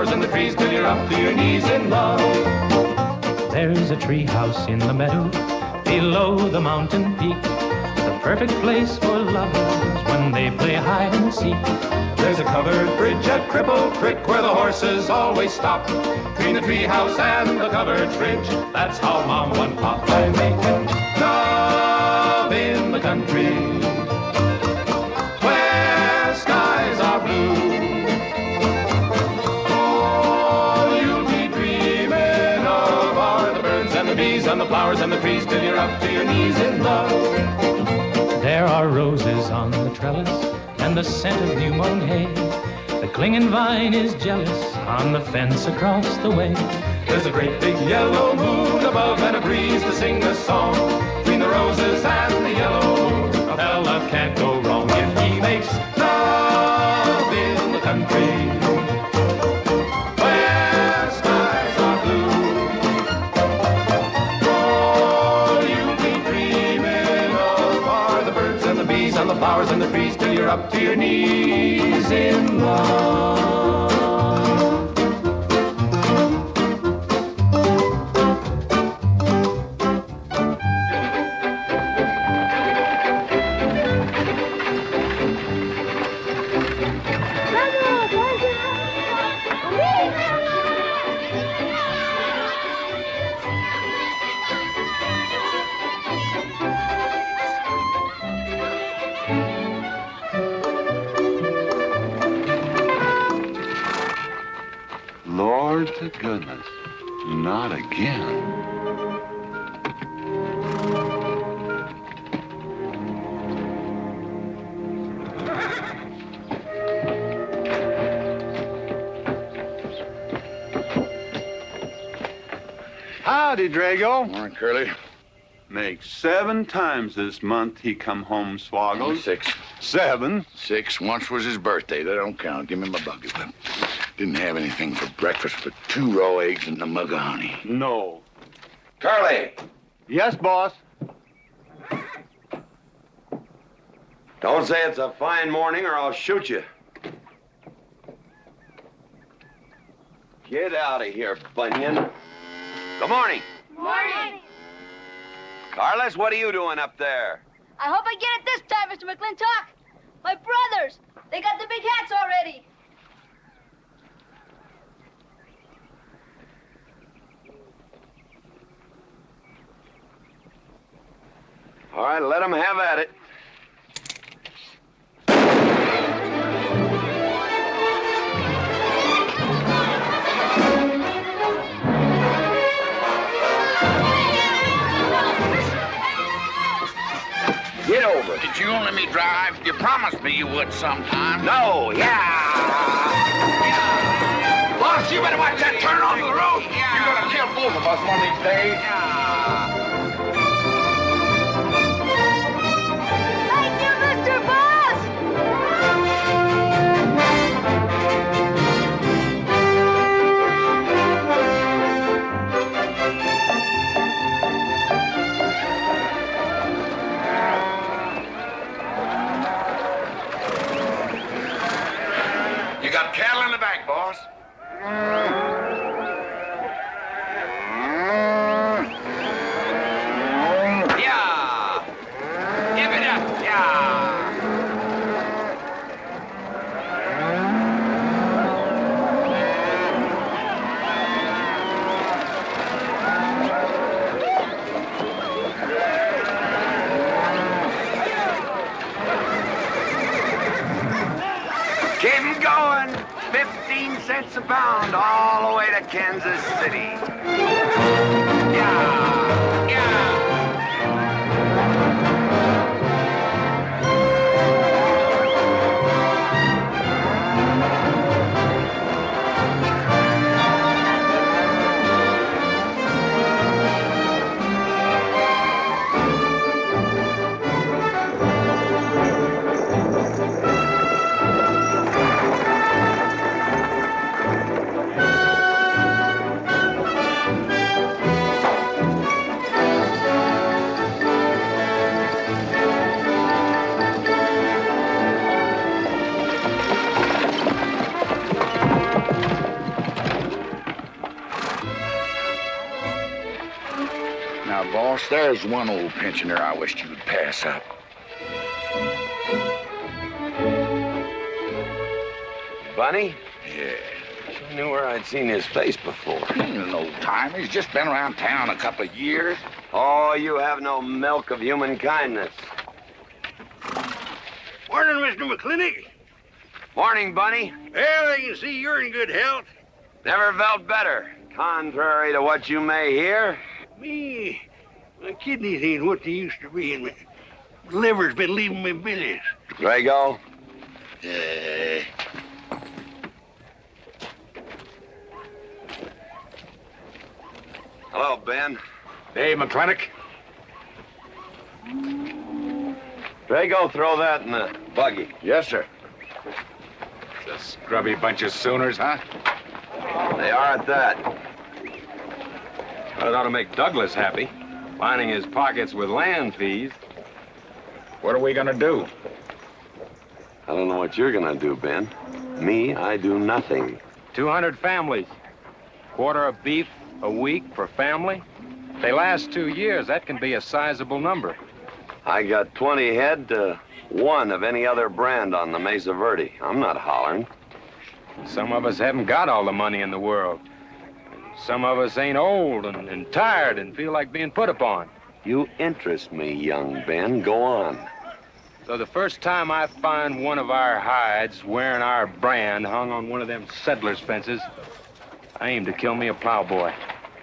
flowers and the trees till you're up to your knees in love. There's a tree house in the meadow below the mountain peak, the perfect place for lovers when they play hide and seek. There's a covered bridge at Cripple Creek where the horses always stop. Between the tree house and the covered bridge, that's how Mom and Pop are making love in the country where skies are blue. All you'll be dreaming of are the birds and the bees and the flowers and the trees till you're up to your knees in love. There are roses on the trellis and the scent of new mown hay. The clinging vine is jealous on the fence across the way. There's a great big yellow moon above and a breeze to sing a song. Between the roses and the yellow moon, a fella can't go wrong if he makes love in the country where skies are blue. All you'll be dreaming of are the birds and the bees and the flowers and the trees till you're up to your knees in love. Lord to goodness, not again. Howdy, Drago. Morning, Curly. Makes 7 times this month he come home swoggles. 6. 7? 6. Once was his birthday. That don't count. Give me my bucket whip. Didn't have anything for breakfast but 2 raw eggs and a mug of honey. No. Curly, Yes, boss. don't say it's a fine morning or I'll shoot you. Get out of here, Bunyan. Good morning. Morning. Carlos, what are you doing up there? I hope I get it this time, Mr. McLintock. My brothers, they got the big hats already. All right, let them have at it. Get over it. Did you let me drive? You promised me you would sometime. No, yeah. Boss, you better watch that turn onto the road. You're gonna kill both of us one of these days. Thank you, Mr. Boss. You got cattle in the back, boss. Yeah. Give it up, yeah. Keep 'em going. 15 cents a pound all the way to Kansas City. Yeah, yeah. boss, there's one old pensioner I wished you'd pass up. Bunny? Yeah. I knew where I'd seen his face before. He ain't an old timer. He's just been around town a couple of years. Oh, you have no milk of human kindness. Morning, Mr. McLintock. Morning, Bunny. Well, I can see you're in good health. Never felt better. Contrary to what you may hear. Me, my kidneys ain't what they used to be, and my liver's been leaving me bilious. Drago? Yeah. Hello, Ben. Hey, McLintock. Drago, throw that in the buggy. Yes, sir. The scrubby bunch of Sooners, huh? They are at that. That ought to make Douglas happy, lining his pockets with land fees. What are we gonna do? I don't know what you're gonna do, Ben. Me, I do nothing. 200 families. Quarter of beef a week per family. If they last 2 years, that can be a sizable number. I got 20 head to 1 of any other brand on the Mesa Verde. I'm not hollering. Some of us haven't got all the money in the world. Some of us ain't old and tired and feel like being put upon. You interest me, young Ben. Go on. So the first time I find one of our hides wearing our brand hung on one of them settlers' fences, I aim to kill me a plowboy.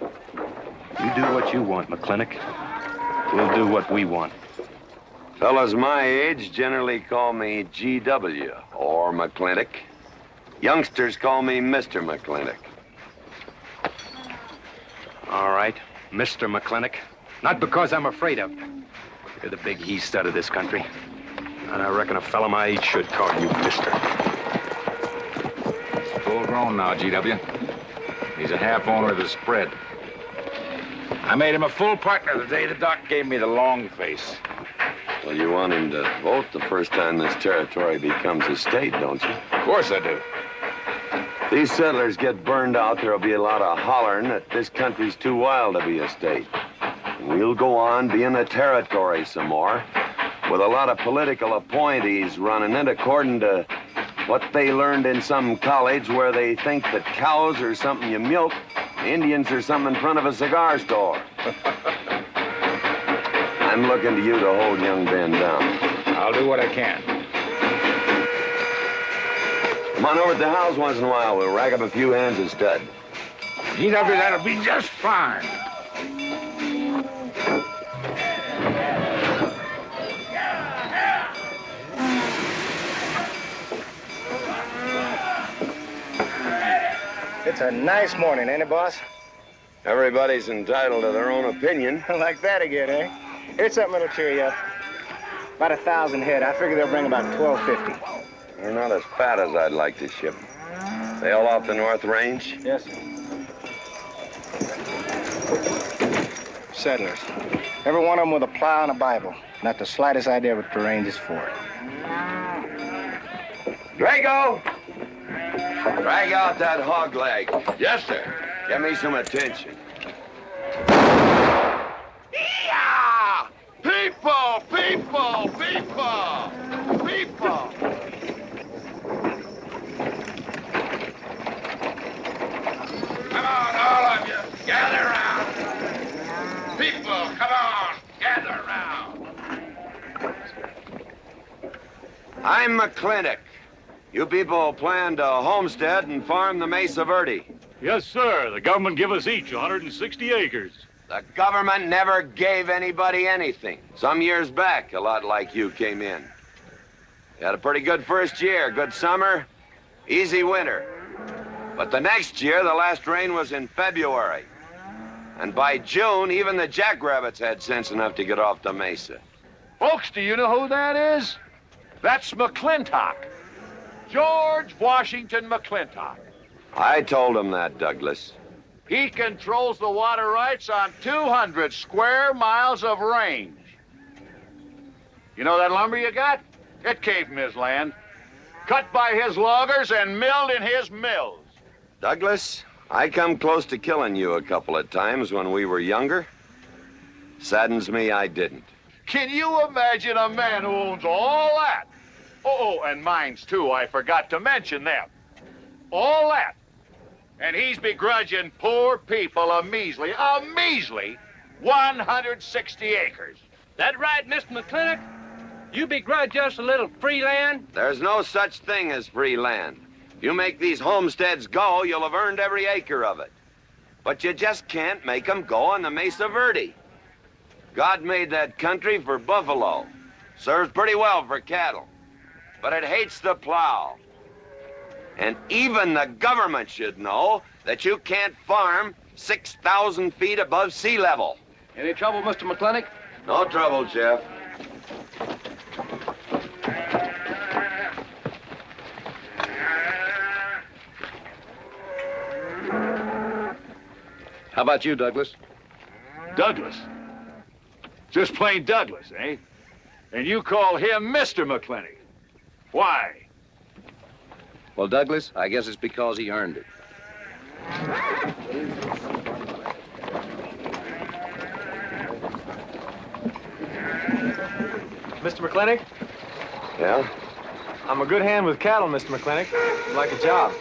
You do what you want, McLintock. We'll do what we want. Fellas my age generally call me GW or McLintock. Youngsters call me Mr. McLintock. All right, Mr. McLintock. Not because I'm afraid of. You're the big he-stud of this country. And I reckon a fella my age should call you Mister. Full grown now, GW. He's a half owner of the spread. I made him a full partner the day the doc gave me the long face. Well, you want him to vote the first time this territory becomes a state, don't you? Of course I do. If these settlers get burned out, there'll be a lot of hollering that this country's too wild to be a state. And we'll go on being a territory some more, with a lot of political appointees running it according to what they learned in some college where they think that cows are something you milk, Indians are something in front of a cigar store. I'm looking to you to hold young Ben down. I'll do what I can. Come on over to the house once in a while. We'll rack up a few hands of stud. GW, that'll be just fine. It's a nice morning, ain't it, boss? Everybody's entitled to their own opinion. Like that again, eh? Here's something that'll cheer you up. About 1,000 head. I figure they'll bring about 1,250. They're not as fat as I'd like to ship. They all off the North Range? Yes, sir. Settlers. Every one of them with a plow and a Bible. Not the slightest idea what the range is for. Drago! Drag out that hog leg. Yes, sir. Give me some attention. Yeah! People! People! People! People! Come on, all of you. Gather around. People, come on. Gather around. I'm McLintock. You people plan to homestead and farm the Mesa Verde. Yes, sir. The government give us each 160 acres. The government never gave anybody anything. Some years back, a lot like you came in. You had a pretty good first year, good summer, easy winter. But the next year, the last rain was in February. And by June, even the jackrabbits had sense enough to get off the mesa. Folks, do you know who that is? That's McLintock. George Washington McLintock. I told him that, Douglas. He controls the water rights on 200 square miles of range. You know that lumber you got? It came from his land. Cut by his loggers and milled in his mills. Douglas, I come close to killing you a couple of times when we were younger. Saddens me I didn't. Can you imagine a man who owns all that? Oh, and mines too, I forgot to mention them. All that. And he's begrudging poor people a measly 160 acres. That right, Mr. McLintock? You begrudge us a little free land? There's no such thing as free land. You make these homesteads go, you'll have earned every acre of it. But you just can't make them go on the Mesa Verde. God made that country for buffalo. Serves pretty well for cattle. But it hates the plow. And even the government should know that you can't farm 6,000 feet above sea level. Any trouble, Mr. McLintock? No trouble, Jeff. How about you, Douglas? Douglas? Just plain Douglas, eh? And you call him Mr. McLintock. Why? Well, Douglas, I guess it's because he earned it. Mr. McLintock? Yeah? I'm a good hand with cattle, Mr. McLintock. I'd like a job.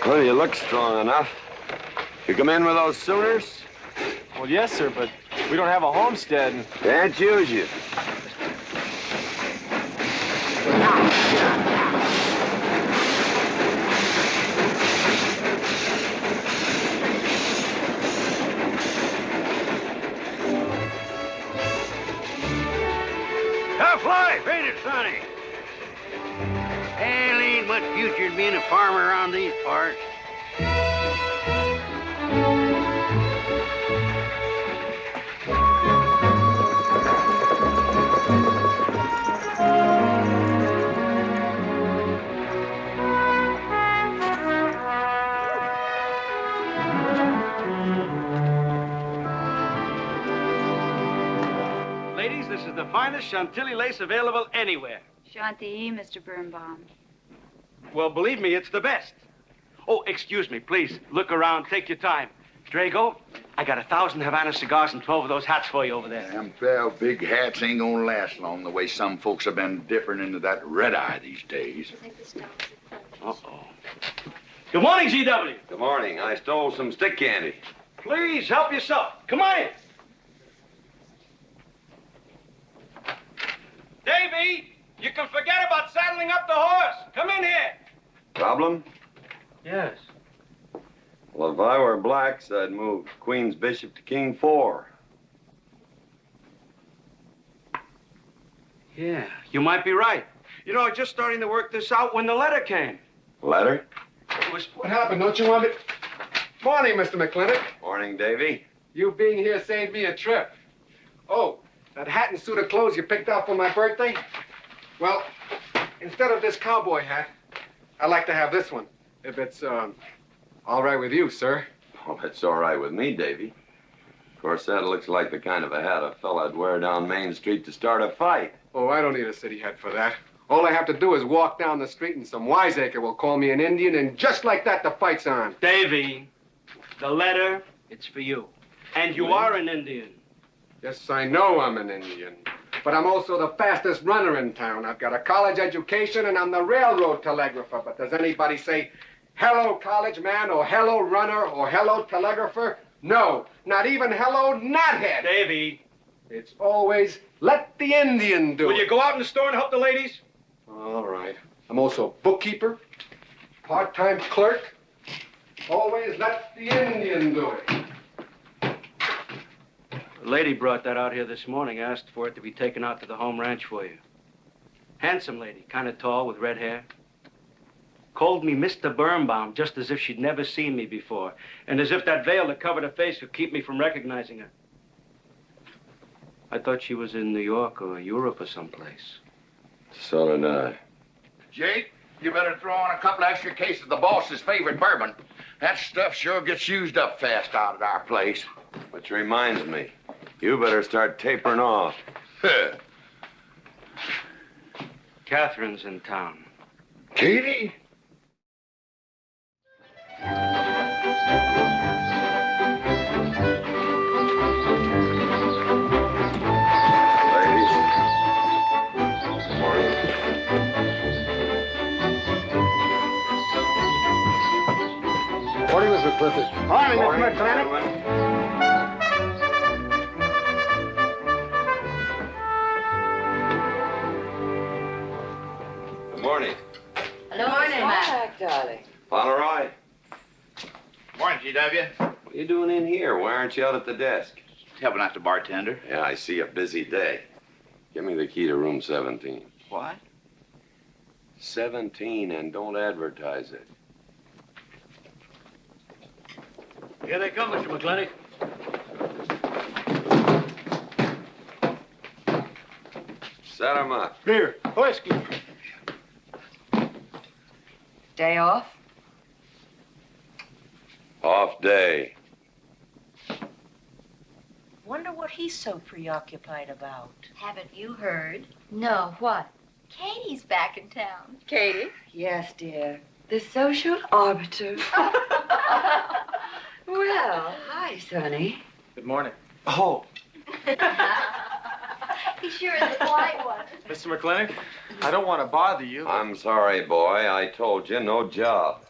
Well, you look strong enough. You come in with those Sooners? Well, yes, sir, but we don't have a homestead. Can't use you. Tough life, ain't it, Sonny? Hell, ain't much future in being a farmer around these parts. Ladies, this is the finest Chantilly lace available anywhere. Chantilly, Mr. Birnbaum. Well, believe me, it's the best. Oh, excuse me, please. Look around. Take your time. Drago, I got 1,000 Havana cigars and 12 of those hats for you over there. Them 12 big hats ain't gonna last long the way some folks have been dipping into that red eye these days. Uh-oh. Good morning, G.W. Good morning. I stole some stick candy. Please, help yourself. Come on in. Davy, you can forget about saddling up the horse. Come in here. Problem? Yes. Well, if I were blacks, I'd move Queen's Bishop to King 4. Yeah, you might be right. You know, I was just starting to work this out when the letter came. Letter? It was... What happened? Don't you want it? Morning, Mr. McLintock. Morning, Davy. You being here saved me a trip. Oh, that hat and suit of clothes you picked out for my birthday? Well, instead of this cowboy hat, I'd like to have this one. If it's, all right with you, sir. Oh, it's all right with me, Davy. Of course, that looks like the kind of a hat a fella'd wear down Main Street to start a fight. Oh, I don't need a city hat for that. All I have to do is walk down the street and some wiseacre will call me an Indian, and just like that, the fight's on. Davy, the letter, it's for you. And you are an Indian. Yes, I know I'm an Indian. But I'm also the fastest runner in town. I've got a college education, and I'm the railroad telegrapher. But does anybody say, hello, college man, or hello, runner, or hello, telegrapher? No, not even hello, knothead. Davy. It's always, let the Indian do it. Will you go out in the store and help the ladies? All right. I'm also bookkeeper, part-time clerk. Always let the Indian do it. The lady brought that out here this morning, asked for it to be taken out to the home ranch for you. Handsome lady, kind of tall with red hair. Called me Mr. Birnbaum, just as if she'd never seen me before, and as if that veil that covered her face would keep me from recognizing her. I thought she was in New York or Europe or someplace. So did I. Jake, you better throw on a couple extra cases of the boss's favorite bourbon. That stuff sure gets used up fast out at our place. Which reminds me, you better start tapering off. Katherine's in town. Katie? Mr. Clifford. Morning, Mr. McLintock. Good morning. Hello, morning, Matt. darling. Pomeroy, Morning, GW. what are you doing in here? Why aren't you out at the desk? Helping out the bartender. Yeah, I see a busy day. Give me the key to room 17. What? 17, and don't advertise it. Here they come, Mr. McLintock. Set 'em up. Beer, whiskey. Day off? Off day. Wonder what he's so preoccupied about. Haven't you heard? No, what? Katie's back in town. Katie? Yes, dear. The social arbiter. Well, hi, Sonny. Good morning. Oh, He sure is a quiet one. Mr. McLintock? I don't want to bother you. I'm sorry, boy. I told you, no job.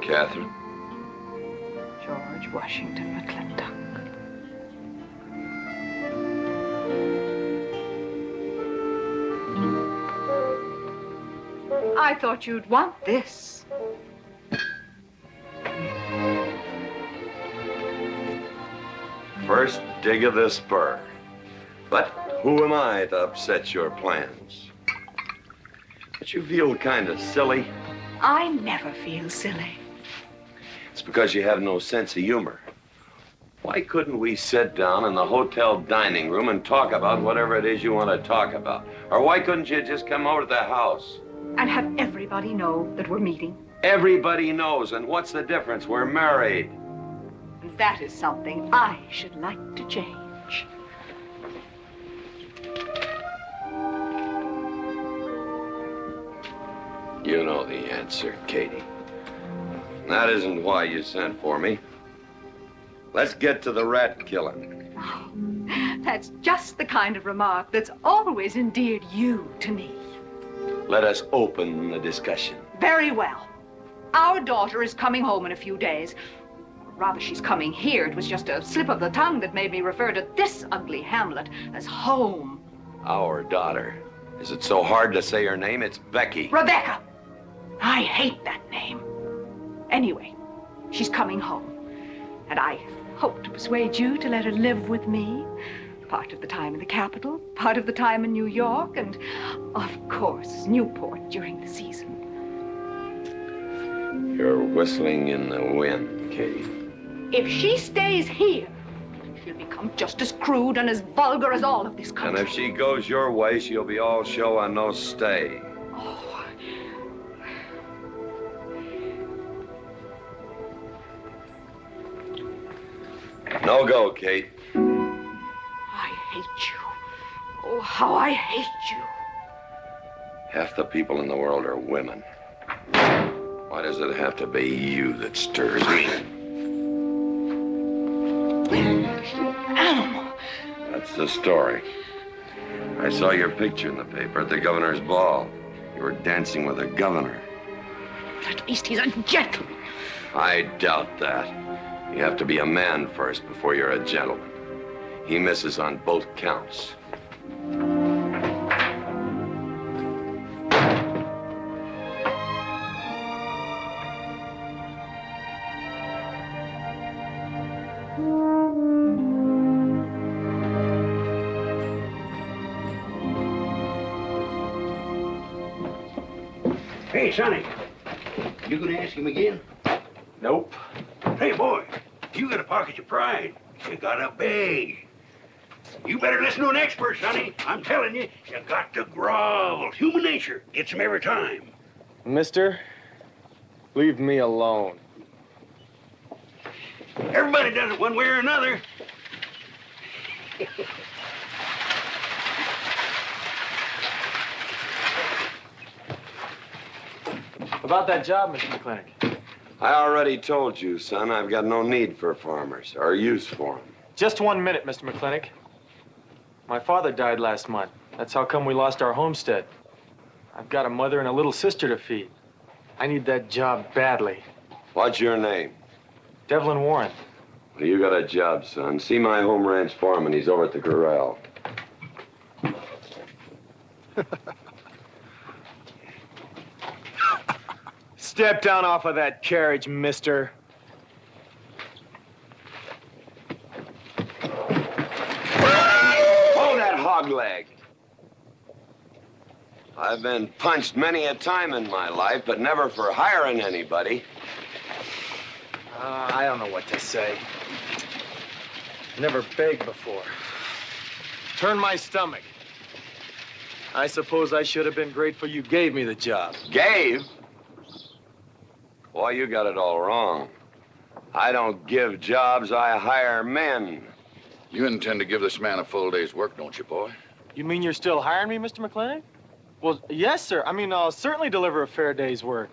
Katherine? George Washington McLintock. I thought you'd want this. First dig of the spur. But who am I to upset your plans? But you feel kind of silly. I never feel silly. It's because you have no sense of humor. Why couldn't we sit down in the hotel dining room and talk about whatever it is you want to talk about? Or why couldn't you just come over to the house? And have everybody know that we're meeting. Everybody knows, and what's the difference? We're married. That is something I should like to change. You know the answer, Katie. That isn't why you sent for me. Let's get to the rat killing. Oh, that's just the kind of remark that's always endeared you to me. Let us open the discussion. Very well. Our daughter is coming home in a few days. Rather, she's coming here. It was just a slip of the tongue that made me refer to this ugly hamlet as home. Our daughter. Is it so hard to say her name? It's Becky. Rebecca! I hate that name. Anyway, she's coming home. And I hope to persuade you to let her live with me. Part of the time in the capital, part of the time in New York, and, of course, Newport during the season. You're whistling in the wind, Katie. If she stays here, she'll become just as crude and as vulgar as all of this country. And if she goes your way, she'll be all show and no stay. Oh. No go, Kate. I hate you. Oh, how I hate you. Half the people in the world are women. Why does it have to be you that stirs me? Animal. That's the story. I saw your picture in the paper at the governor's ball. You were dancing with the governor. At least he's a gentleman. I doubt that. You have to be a man first before you're a gentleman. He misses on both counts. Hey, Sonny, you gonna ask him again? Nope. Hey, boy, you gotta pocket your pride. You gotta beg. You better listen to an expert, Sonny. I'm telling you, you got to grovel. Human nature gets him every time. Mister, leave me alone. Everybody does it one way or another. About that job, Mr. McLintock. I already told you, son, I've got no need for farmers or use for them. Just 1 minute, Mr. McLintock. My father died last month. That's how come we lost our homestead. I've got a mother and a little sister to feed. I need that job badly. What's your name? Devlin Warren. Well, you got a job, son. See my home ranch foreman. He's over at the corral. Step down off of that carriage, mister. Hold that hog leg. I've been punched many a time in my life, but never for hiring anybody. I don't know what to say. Never begged before. Turn my stomach. I suppose I should have been grateful you gave me the job. Gave? Boy, you got it all wrong. I don't give jobs, I hire men. You intend to give this man a full day's work, don't you, boy? You mean you're still hiring me, Mr. McLintock? Well, yes, sir. I mean, I'll certainly deliver a fair day's work.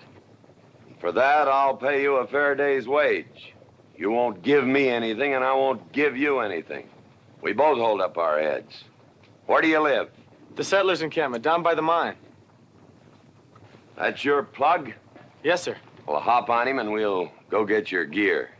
For that, I'll pay you a fair day's wage. You won't give me anything, and I won't give you anything. We both hold up our heads. Where do you live? The settlers' encampment, down by the mine. That's your plug? Yes, sir. Well, hop on him, and we'll go get your gear.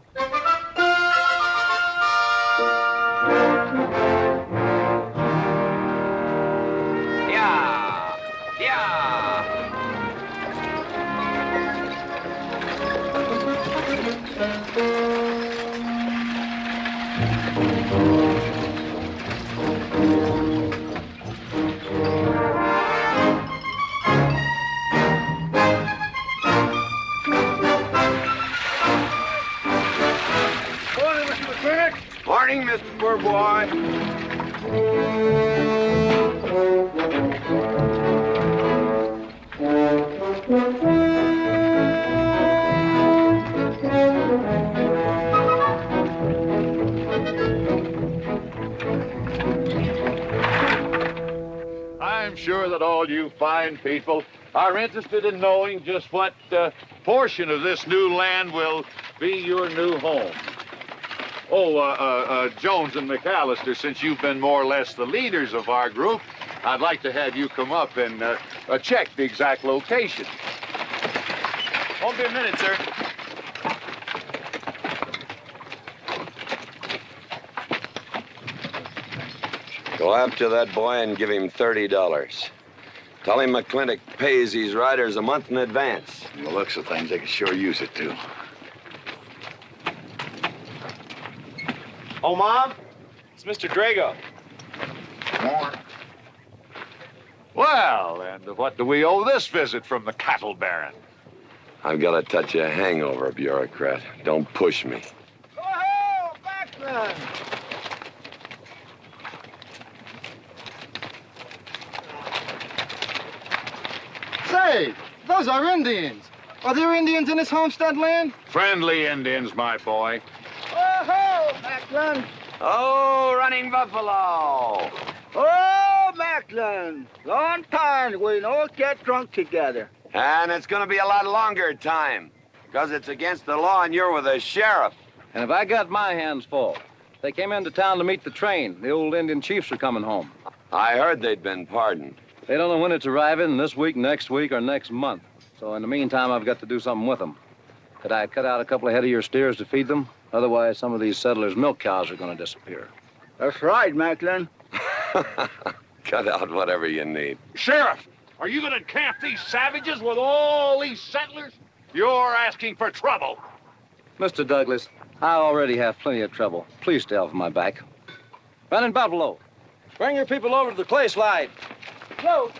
Morning, Mr. Poor Boy. I'm sure that all you fine people are interested in knowing just what portion of this new land will be your new home. Oh, Jones and McAllister, since you've been more or less the leaders of our group, I'd like to have you come up and check the exact location. Won't be a minute, sir. Go after that boy and give him $30. Tell him McLintock pays these riders a month in advance. From the looks of things, they could sure use it, too. Oh, Mom? It's Mr. Drago. More. Well, and what do we owe this visit from the cattle baron? I've got a touch of hangover, bureaucrat. Don't push me. Oh, backman! Say, those are Indians. Are there Indians in this homestead land? Friendly Indians, my boy. Oh, Macklin! Oh, running buffalo! Oh, Macklin! Long time we don't get drunk together. And it's gonna be a lot longer time, because it's against the law and you're with the sheriff. And if I got my hands full, they came into town to meet the train. The old Indian chiefs are coming home. I heard they'd been pardoned. They don't know when it's arriving, this week, next week, or next month. So in the meantime, I've got to do something with them. Could I cut out a couple of head of your steers to feed them? Otherwise, some of these settlers' milk cows are going to disappear. That's right, Macklin. Cut out whatever you need. Sheriff, are you going to camp these savages with all these settlers? You're asking for trouble. Mr. Douglas, I already have plenty of trouble. Please stay off my back. Running Buffalo, bring your people over to the clay slide. Go.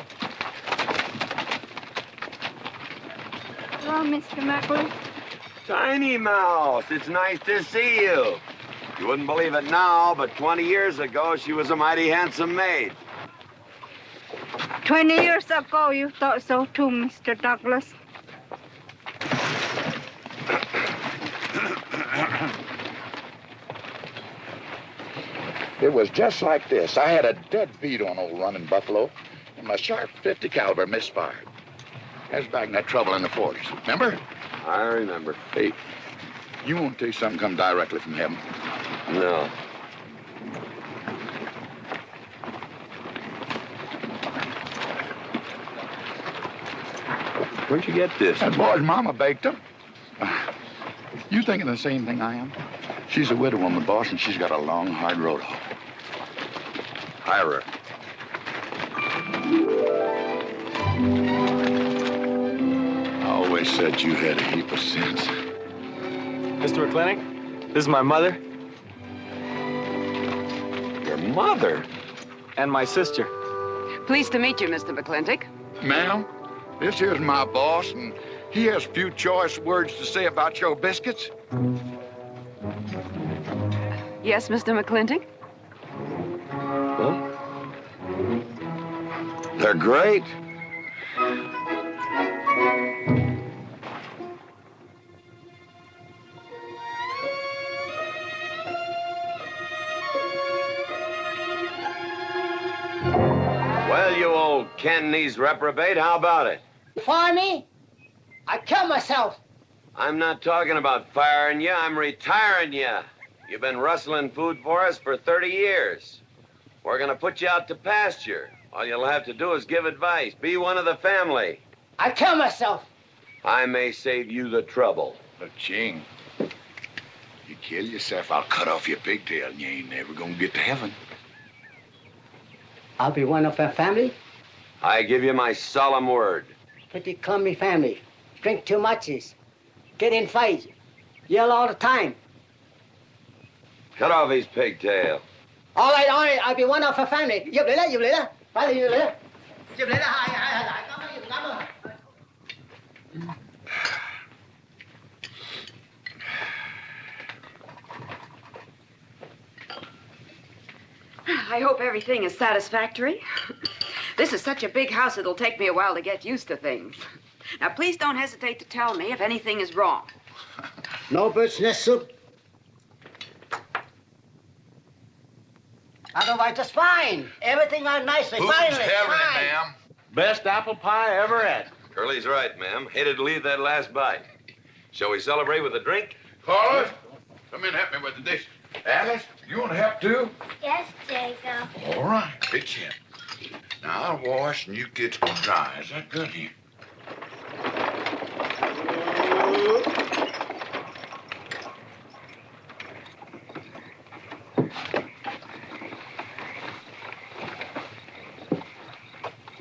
Hello, Mr. Macklin. Tiny Mouse, it's nice to see you. You wouldn't believe it now, but 20 years ago, she was a mighty handsome maid. 20 years ago, you thought so too, Mr. Douglas. It was just like this. I had a dead beat on old running buffalo, and my sharp 50 caliber misfired. That was back in that trouble in the 40s. Remember? I remember. Hey, you want to tell you something come directly from heaven? No. Where'd you get this? That boy's mama baked them. You thinking the same thing I am? She's a widow woman, boss, and she's got a long, hard road home. Hire her. I always said you had a heap of sense. Mr. McLintock, this is my mother. Your mother? And my sister. Pleased to meet you, Mr. McLintock. Ma'am, this here's my boss, and he has few choice words to say about your biscuits. Yes, Mr. McLintock? Well, they're great. Well, you old Cantonese reprobate, how about it? Fire me? I kill myself. I'm not talking about firing you, I'm retiring you. You've been rustling food for us for 30 years. We're gonna put you out to pasture. All you'll have to do is give advice. Be one of the family. I kill myself. I may save you the trouble. But, Ching, you kill yourself, I'll cut off your pigtail, and you ain't never gonna get to heaven. I'll be one of our family. I give you my solemn word. Pretty clumsy family. Drink too much, get in fights, yell all the time. Cut off his pigtail. All right, I'll be one of our family. Giúp lấy đó. Phải là giúp lấy đó. Giúp lấy đó, hai. Cảm ơn. I hope everything is satisfactory. This is such a big house, it'll take me a while to get used to things. Now, please don't hesitate to tell me if anything is wrong. No bird's nest soup. Otherwise, just fine. Everything went nicely. Finally, fine. Ma'am? Best apple pie I ever had. Curly's right, ma'am. Hated to leave that last bite. Shall we celebrate with a drink? Carlos, come in and help me with the dish. Alice, you want to help too? Yes, Jacob. All right, pitch in. Now, I'll wash and you get some dry. Is that good here?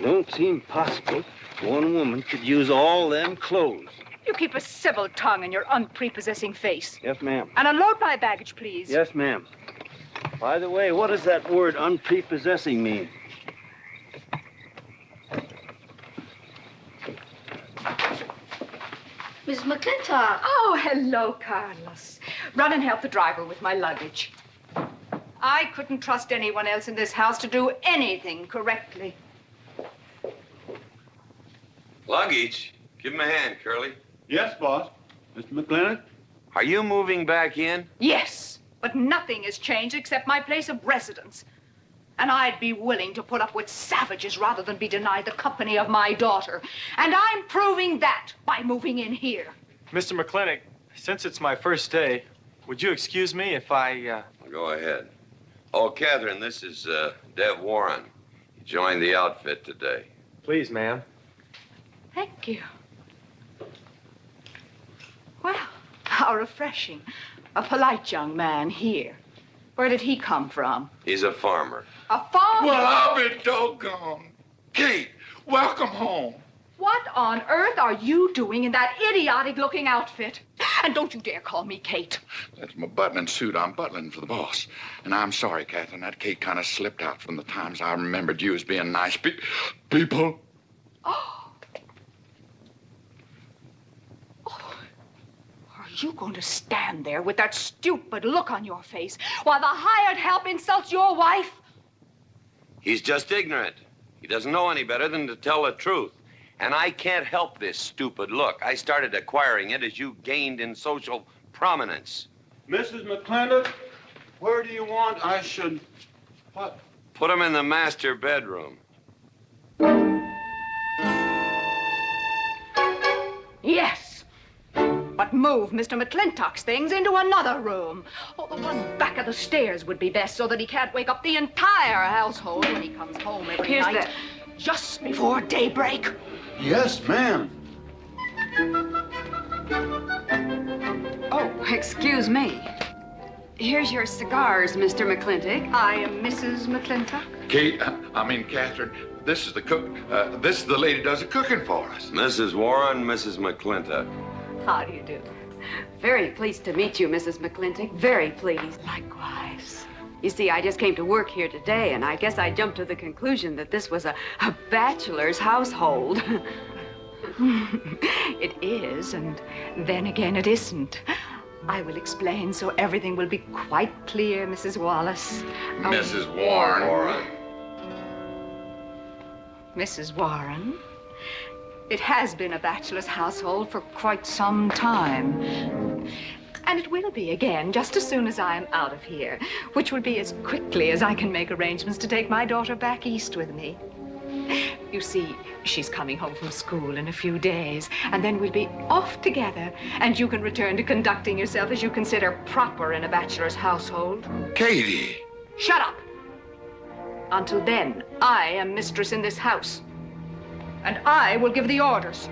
Don't seem possible one woman could use all them clothes. You keep a civil tongue in your unprepossessing face. Yes, ma'am. And unload my baggage, please. Yes, ma'am. By the way, what does that word unprepossessing mean? Miss McLintock. Oh, hello, Carlos. Run and help the driver with my luggage. I couldn't trust anyone else in this house to do anything correctly. Luggage? Give him a hand, Curly. Yes, boss. Mr. McLintock? Are you moving back in? Yes, but nothing has changed except my place of residence. And I'd be willing to put up with savages rather than be denied the company of my daughter. And I'm proving that by moving in here. Mr. McLintock, since it's my first day, would you excuse me if I, Go ahead. Oh, Katherine, this is Dev Warren. He joined the outfit today. Please, ma'am. Thank you. Well, how refreshing. A polite young man here. Where did he come from? He's a farmer. A farmer? Well, I'll be doggone. Kate, welcome home. What on earth are you doing in that idiotic-looking outfit? And don't you dare call me Kate. That's my butling suit. I'm butling for the boss. And I'm sorry, Katherine. That Kate kind of slipped out from the times I remembered you as being nice people. Are you going to stand there with that stupid look on your face while the hired help insults your wife? He's just ignorant. He doesn't know any better than to tell the truth. And I can't help this stupid look. I started acquiring it as you gained in social prominence. Mrs. McLintock, where do you want I should What? Put him in the master bedroom. Yes. But move Mr. McLintock's things into another room. Oh, the one back of the stairs would be best so that he can't wake up the entire household when he comes home every Here's night. Just before daybreak. Yes, ma'am. Oh, excuse me. Here's your cigars, Mr. McLintock. I am Mrs. McLintock. Catherine, this is the cook. This is the lady does the cooking for us. Mrs. Warren, Mrs. McLintock. How do you do? Very pleased to meet you, Mrs. McLintock. Very pleased. Likewise. You see, I just came to work here today, and I guess I jumped to the conclusion that this was a bachelor's household. It is, and then again it isn't. I will explain so everything will be quite clear, Mrs. Wallace. Mrs. Warren. Mrs. Warren. It has been a bachelor's household for quite some time. And it will be again, just as soon as I am out of here, which will be as quickly as I can make arrangements to take my daughter back east with me. You see, she's coming home from school in a few days, and then we'll be off together, and you can return to conducting yourself as you consider proper in a bachelor's household. Katie! Shut up! Until then, I am mistress in this house, and I will give the orders.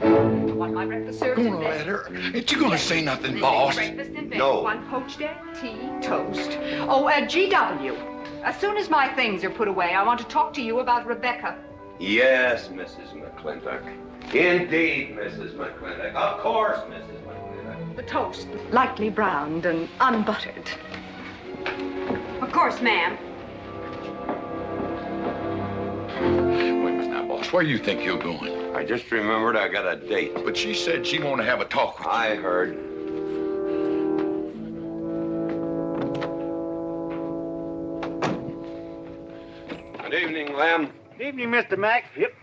I want my breakfast served in bed. Let her. Ain't you gonna say nothing, boss? Breakfast in bed. No. 1 poached egg, tea, toast. Oh, GW. As soon as my things are put away, I want to talk to you about Rebecca. Yes, Mrs. McLintock. Indeed, Mrs. McLintock. Of course, Mrs. McLintock. The toast, lightly browned and unbuttered. Of course, ma'am. Wait a minute now, boss. Where do you think you're going? I just remembered I got a date. But she said she wanted to have a talk with you. I heard. Good evening, Lem. Good evening, Mr. Mack. Yep.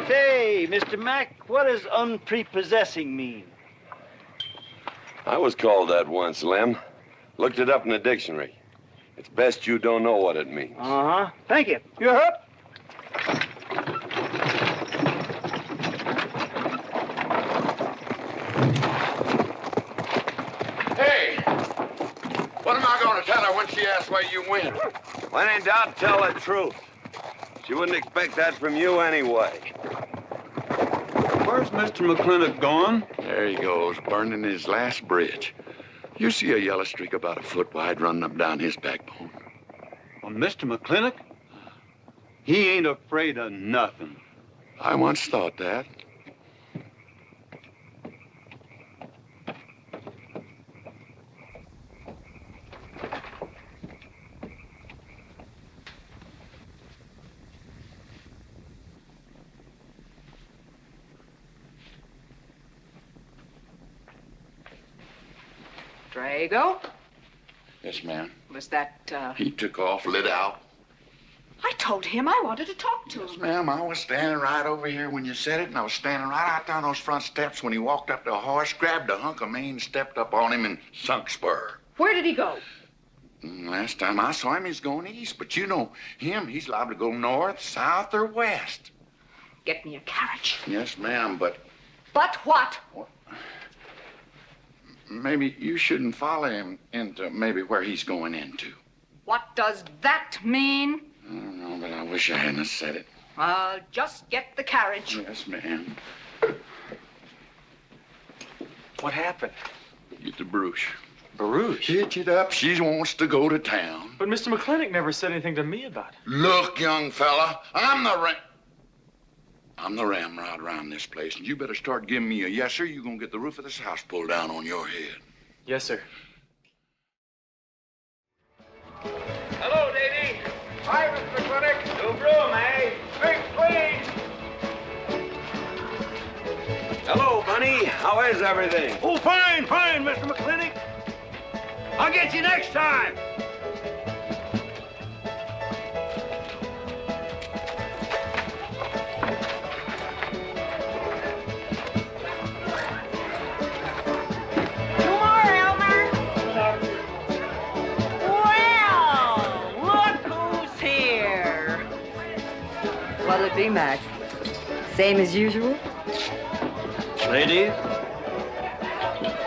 Say, Mr. Mack, what does unprepossessing mean? I was called that once, Lem. Looked it up in the dictionary. It's best you don't know what it means. Uh-huh. Thank you. You're up. Hey! What am I gonna tell her when she asks where you went? When in doubt, tell the truth. She wouldn't expect that from you anyway. Where's Mr. McLintock going? There he goes, burning his last bridge. You see a yellow streak about a foot wide running up down his backbone. Well, Mr. McLintock? He ain't afraid of nothing. I once thought that. Drago? Yes, ma'am. Was that, He took off, lit out. I told him I wanted to talk to him. Yes, ma'am. I was standing right over here when you said it, and I was standing right out there on those front steps when he walked up to a horse, grabbed a hunk of mane, stepped up on him, and sunk spur. Where did he go? Last time I saw him, he's going east. But you know him, he's liable to go north, south, or west. Get me a carriage. Yes, ma'am, but But what? maybe you shouldn't follow him into maybe where he's going into. What does that mean? I don't know, but I wish I hadn't said it. I'll just get the carriage. Yes, ma'am. What happened? Get the Bruce. Baruch? Hitch it up. She wants to go to town. But Mr. McLintock never said anything to me about it. Look, young fella, I'm the ramrod around this place, and you better start giving me a yes, sir. You're gonna get the roof of this house pulled down on your head. Yes, sir. Hello, Davy. Hi, Mr. McLintock. New broom, eh? Drink, please. Hello, Bunny. How is everything? Oh, fine, fine, Mr. McLintock. I'll get you next time. What'll it be, Mac? Same as usual? Ladies.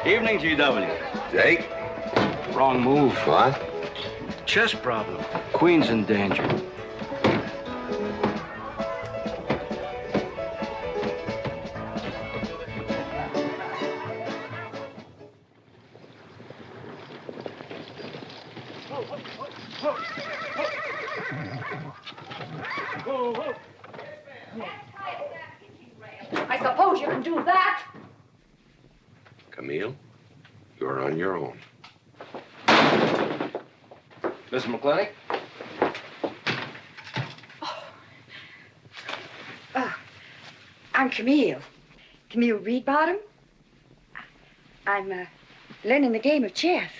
Evening, GW. Jake? Wrong move. What? Chess problem. Queen's in danger. I suppose you can do that. Camille, you're on your own. Mr. McLintock? I'm Camille. Camille Reedbottom. I'm learning the game of chess.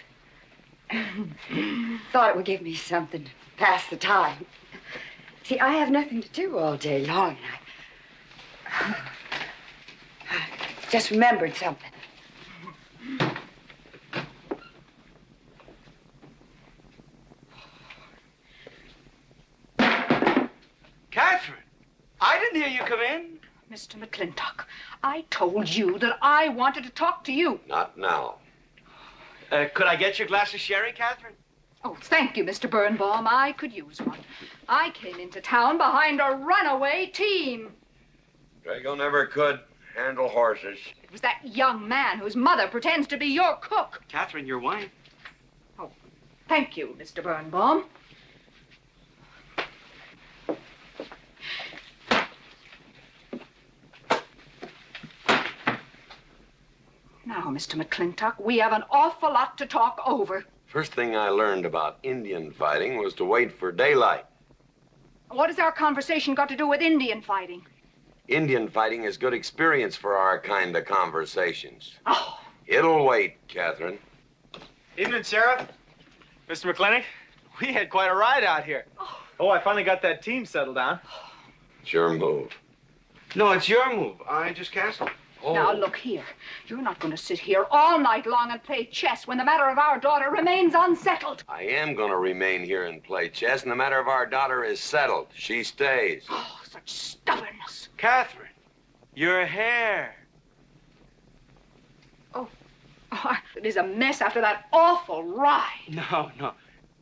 Thought it would give me something to pass the time. See, I have nothing to do all day long. I just remembered something. Katherine, I didn't hear you come in. Mr. McLintock, I told you that I wanted to talk to you. Not now. Could I get your glass of sherry, Katherine? Oh, thank you, Mr. Birnbaum. I could use one. I came into town behind a runaway team. Drago never could handle horses. It was that young man whose mother pretends to be your cook. Katherine, your wine. Oh, thank you, Mr. Birnbaum. Now, Mr. McLintock, we have an awful lot to talk over. First thing I learned about Indian fighting was to wait for daylight. What has our conversation got to do with Indian fighting? Indian fighting is good experience for our kind of conversations. Oh. It'll wait, Katherine. Evening, Sheriff. Mr. McLintock, we had quite a ride out here. Oh, I finally got that team settled down. It's your move. No, it's your move. I just castled. Now, look here. You're not going to sit here all night long and play chess when the matter of our daughter remains unsettled. I am going to remain here and play chess, and the matter of our daughter is settled. She stays. Oh, such stubbornness. Katherine, your hair. Oh, it is a mess after that awful ride. No.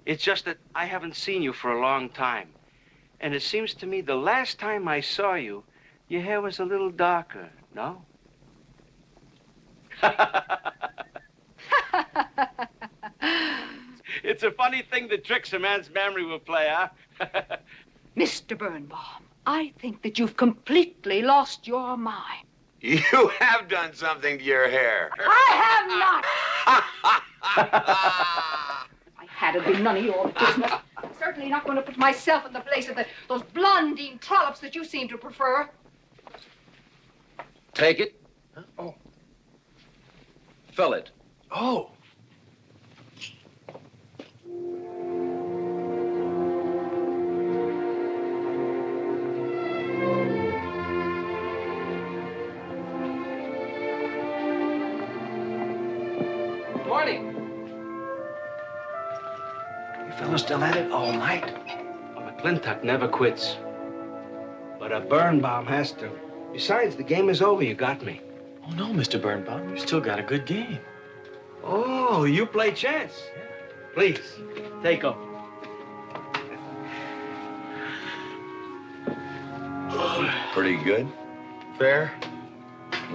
It's just that I haven't seen you for a long time. And it seems to me the last time I saw you, your hair was a little darker, no? It's a funny thing the tricks a man's memory will play, huh? Mr. Birnbaum, I think that you've completely lost your mind. You have done something to your hair. I have not. I had it been none of your business. I'm certainly not going to put myself in the place of those blondine trollops that you seem to prefer. Take it. Huh? Oh. Fill it. Oh. Good morning. You fellas still at it all night? A McLintock never quits. But a Birnbaum has to. Besides, the game is over. You got me. Oh, no, Mr. Birnbaum. You still got a good game. Oh, you play chess? Please, take over. Pretty good. Fair.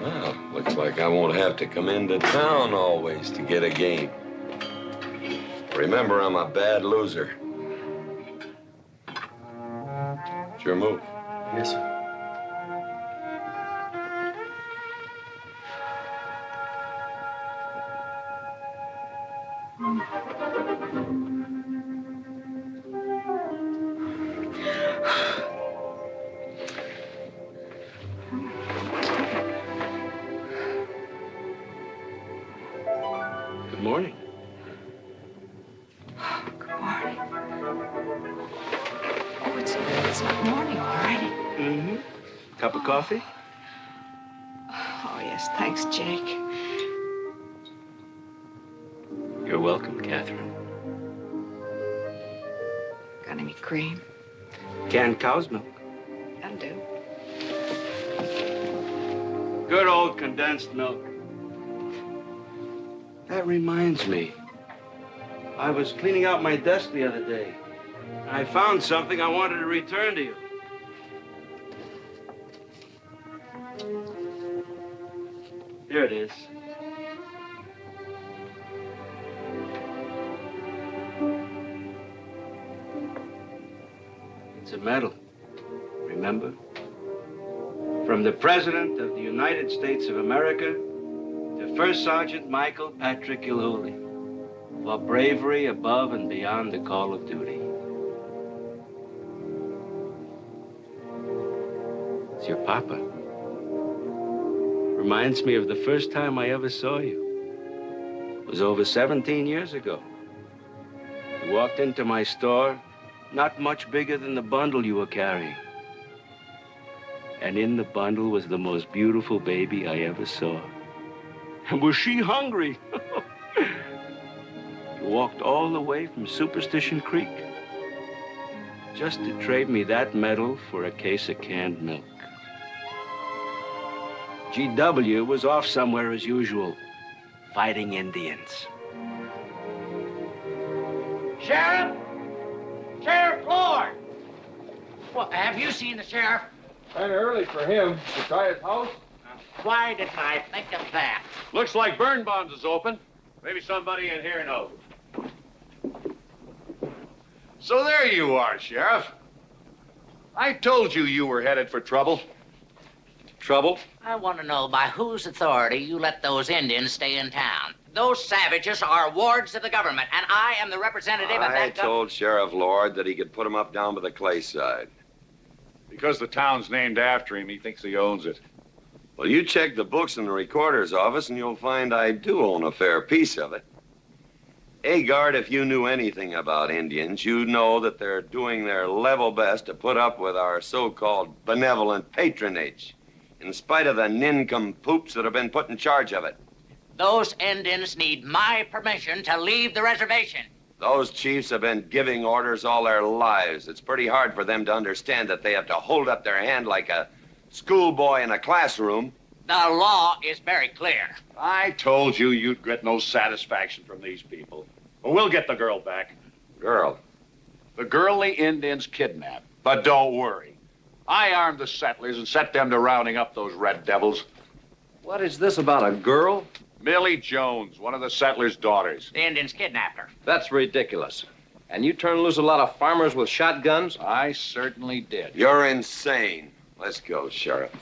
Well, looks like I won't have to come into town always to get a game. Remember, I'm a bad loser. It's your move. Yes, sir. Good morning. Good morning. Oh, it's not morning already. Mm-hmm. Cup of coffee? Oh, yes, thanks, Jake. You're welcome, Katherine. Got any cream? Canned cow's milk. That'll do. Good old condensed milk. That reminds me. I was cleaning out my desk the other day. I found something I wanted to return to you. Here it is. It's a medal, remember? From the President of the United States of America to First Sergeant Michael Patrick Gilhooly for bravery above and beyond the call of duty. It's your papa. Reminds me of the first time I ever saw you. It was over 17 years ago. You walked into my store, not much bigger than the bundle you were carrying. And in the bundle was the most beautiful baby I ever saw. And was she hungry? You walked all the way from Superstition Creek just to trade me that medal for a case of canned milk. GW was off somewhere as usual, fighting Indians. Sheriff! Sheriff Lord! Well, have you seen the sheriff? Kind of early for him. To try his house? Why didn't I think of that? Looks like Birnbaum's is open. Maybe somebody in here knows. So there you are, Sheriff. I told you you were headed for trouble. Trouble? I want to know by whose authority you let those Indians stay in town. Those savages are wards of the government, and I am the representative of I that told Sheriff Lord that he could put him up down by the clay side. Because the town's named after him, he thinks he owns it. Well, you check the books in the recorder's office, and you'll find I do own a fair piece of it. Agard, if you knew anything about Indians, you'd know that they're doing their level best to put up with our so-called benevolent patronage, in spite of the nincompoops that have been put in charge of it. Those Indians need my permission to leave the reservation. Those chiefs have been giving orders all their lives. It's pretty hard for them to understand that they have to hold up their hand like a schoolboy in a classroom. The law is very clear. I told you you'd get no satisfaction from these people. But we'll get the girl back. Girl? The girl the Indians kidnapped. But don't worry. I armed the settlers and set them to rounding up those red devils. What is this about a girl? Millie Jones, one of the settlers' daughters. The Indians kidnapped her. That's ridiculous. And you turn loose a lot of farmers with shotguns? I certainly did. You're insane. Let's go, Sheriff.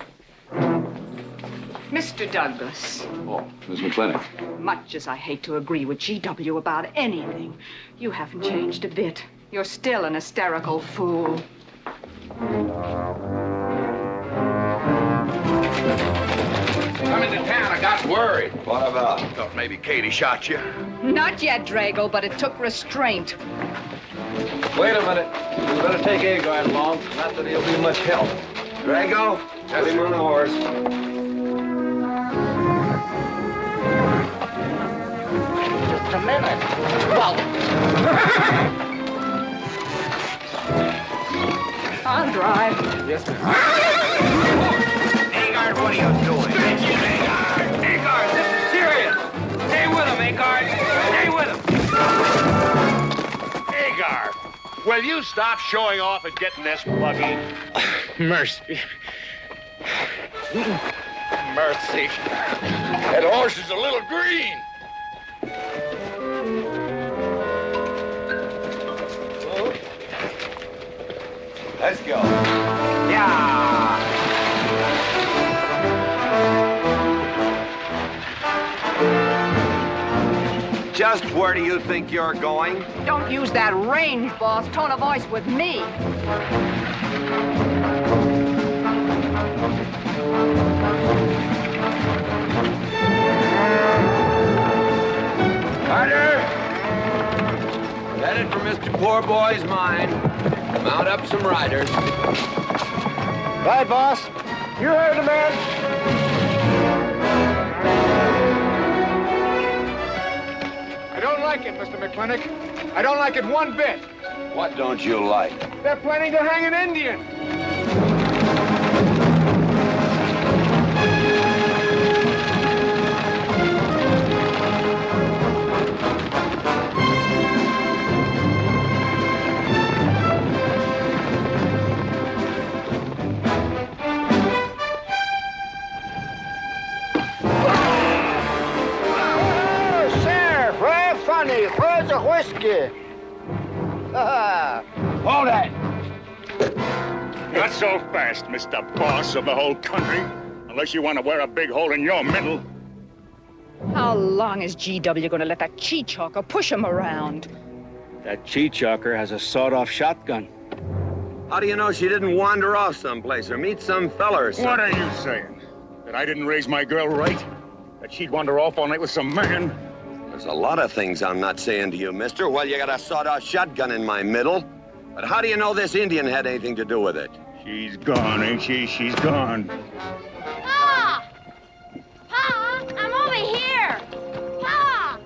Mr. Douglas, Oh, Miss McLintock. much as I hate to agree with GW about anything, you haven't changed a bit. You're still an hysterical fool. Come into town, I got worried. What about? Thought maybe Katie shot you. Not yet, Drago, but it took restraint. Wait a minute. You better take Agard along. Not that he'll be much help. Drago, put him on the horse. Just a minute. Well, I'll drive. Yes, ma'am. Agard, what are you doing? Agard, this is serious. Stay with him, Agard. Stay with him. Agard, will you stop showing off and getting this buggy? Mercy. Mercy. That horse is a little green. Let's go. yeah. Just where do you think you're going? Don't use that range, boss. Tone of voice with me. Carter! Headed for Mr. Poorboy's mine. Mount up some riders. Right, boss. You heard the man. I don't like it, Mr. McLintock. I don't like it one bit. What don't you like? They're planning to hang an Indian. Not so fast, Mr. Boss of the whole country. Unless you want to wear a big hole in your middle. How long is GW going to let that cheat-chalker push him around? That cheat-chalker has a sawed-off shotgun. How do you know she didn't wander off someplace or meet some fella or something? What are you saying? That I didn't raise my girl right? That she'd wander off all night with some man? There's a lot of things I'm not saying to you, mister. Well, you got a sawed-off shotgun in my middle. But how do you know this Indian had anything to do with it? She's gone, ain't she? She's gone. Pa! Pa! I'm over here! Pa!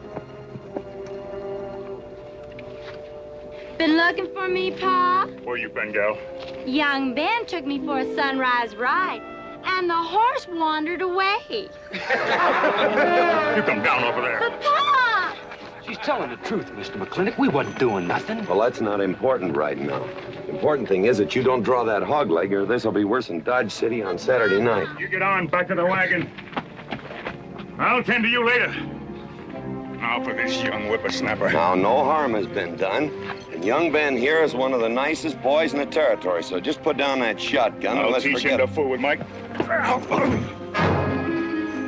Been looking for me, Pa? Where you been, gal? Young Ben took me for a sunrise ride, and the horse wandered away. You come down over there. But, Pa! She's telling the truth, Mr. McLintock. We wasn't doing nothing. Well, that's not important right now. The important thing is that you don't draw that hog leg, or this'll be worse than Dodge City on Saturday night. You get on, back to the wagon. I'll tend to you later. Now for this young whippersnapper. Now, no harm has been done. And young Ben here is one of the nicest boys in the territory, so just put down that shotgun and I'll let's teach forget him to fool with Mike.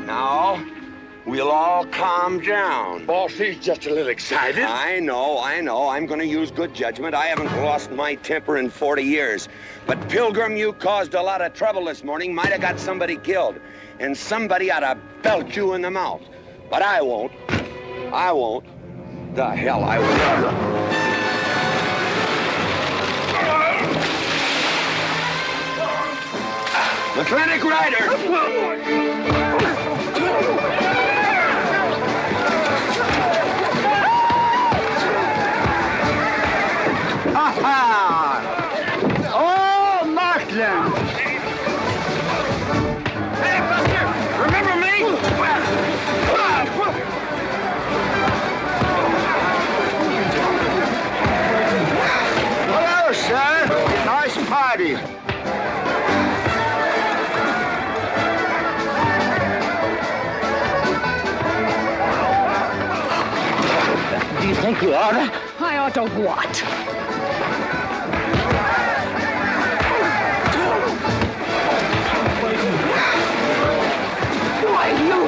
Now, we'll all calm down. Boss, he's just a little excited. I know. I'm going to use good judgment. I haven't lost my temper in 40 years. But, Pilgrim, you caused a lot of trouble this morning. Might have got somebody killed. And somebody ought to belt you in the mouth. But I won't. The hell I will. McLintock Rider! Oh, Markland! Hey, Buster! Remember me? Hello, sir. Nice party. Do you think you ought to? I ought to what? Why, you...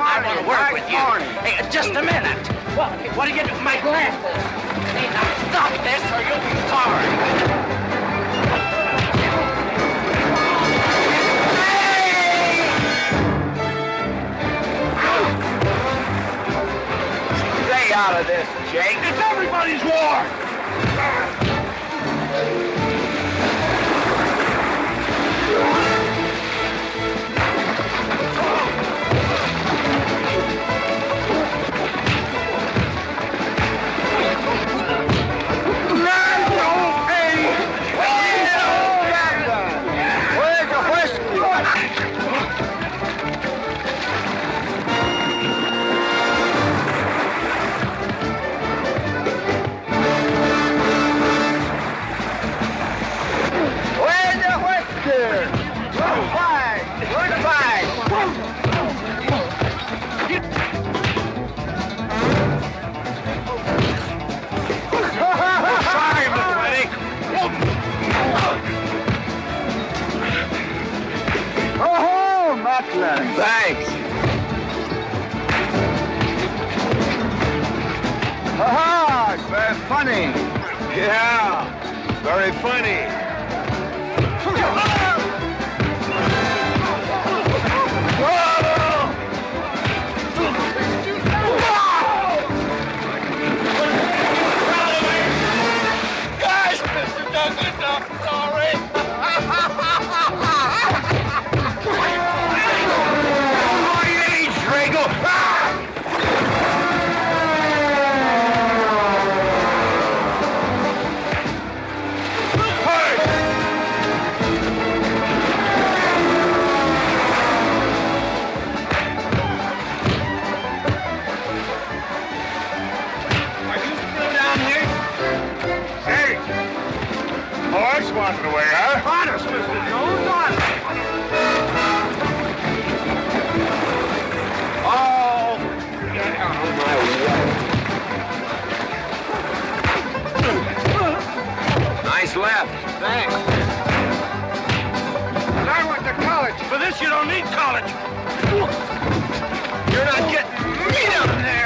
I want to work with you. Hey, just a minute. What are you doing? My glasses. Hey, now stop this or you'll be sorry. Stay out of this, Jake. It's everybody's war. Thanks. Ha-ha! It's very funny. Yeah, very funny. Guys, Mr. Douglas, I'm sorry. wallet. You're not getting me down there.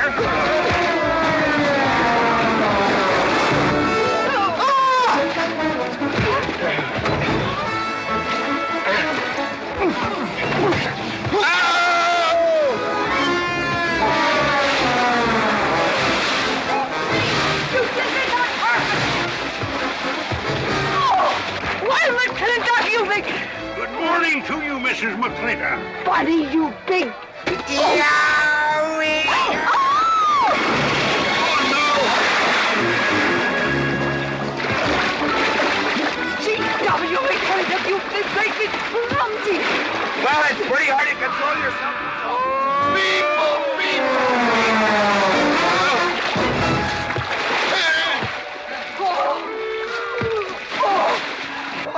Good morning to you, Mrs. McLintock. Buddy, you big... Yowie! G.W. McLintock, you big, great big clumsy. Well, it's pretty hard to control yourself.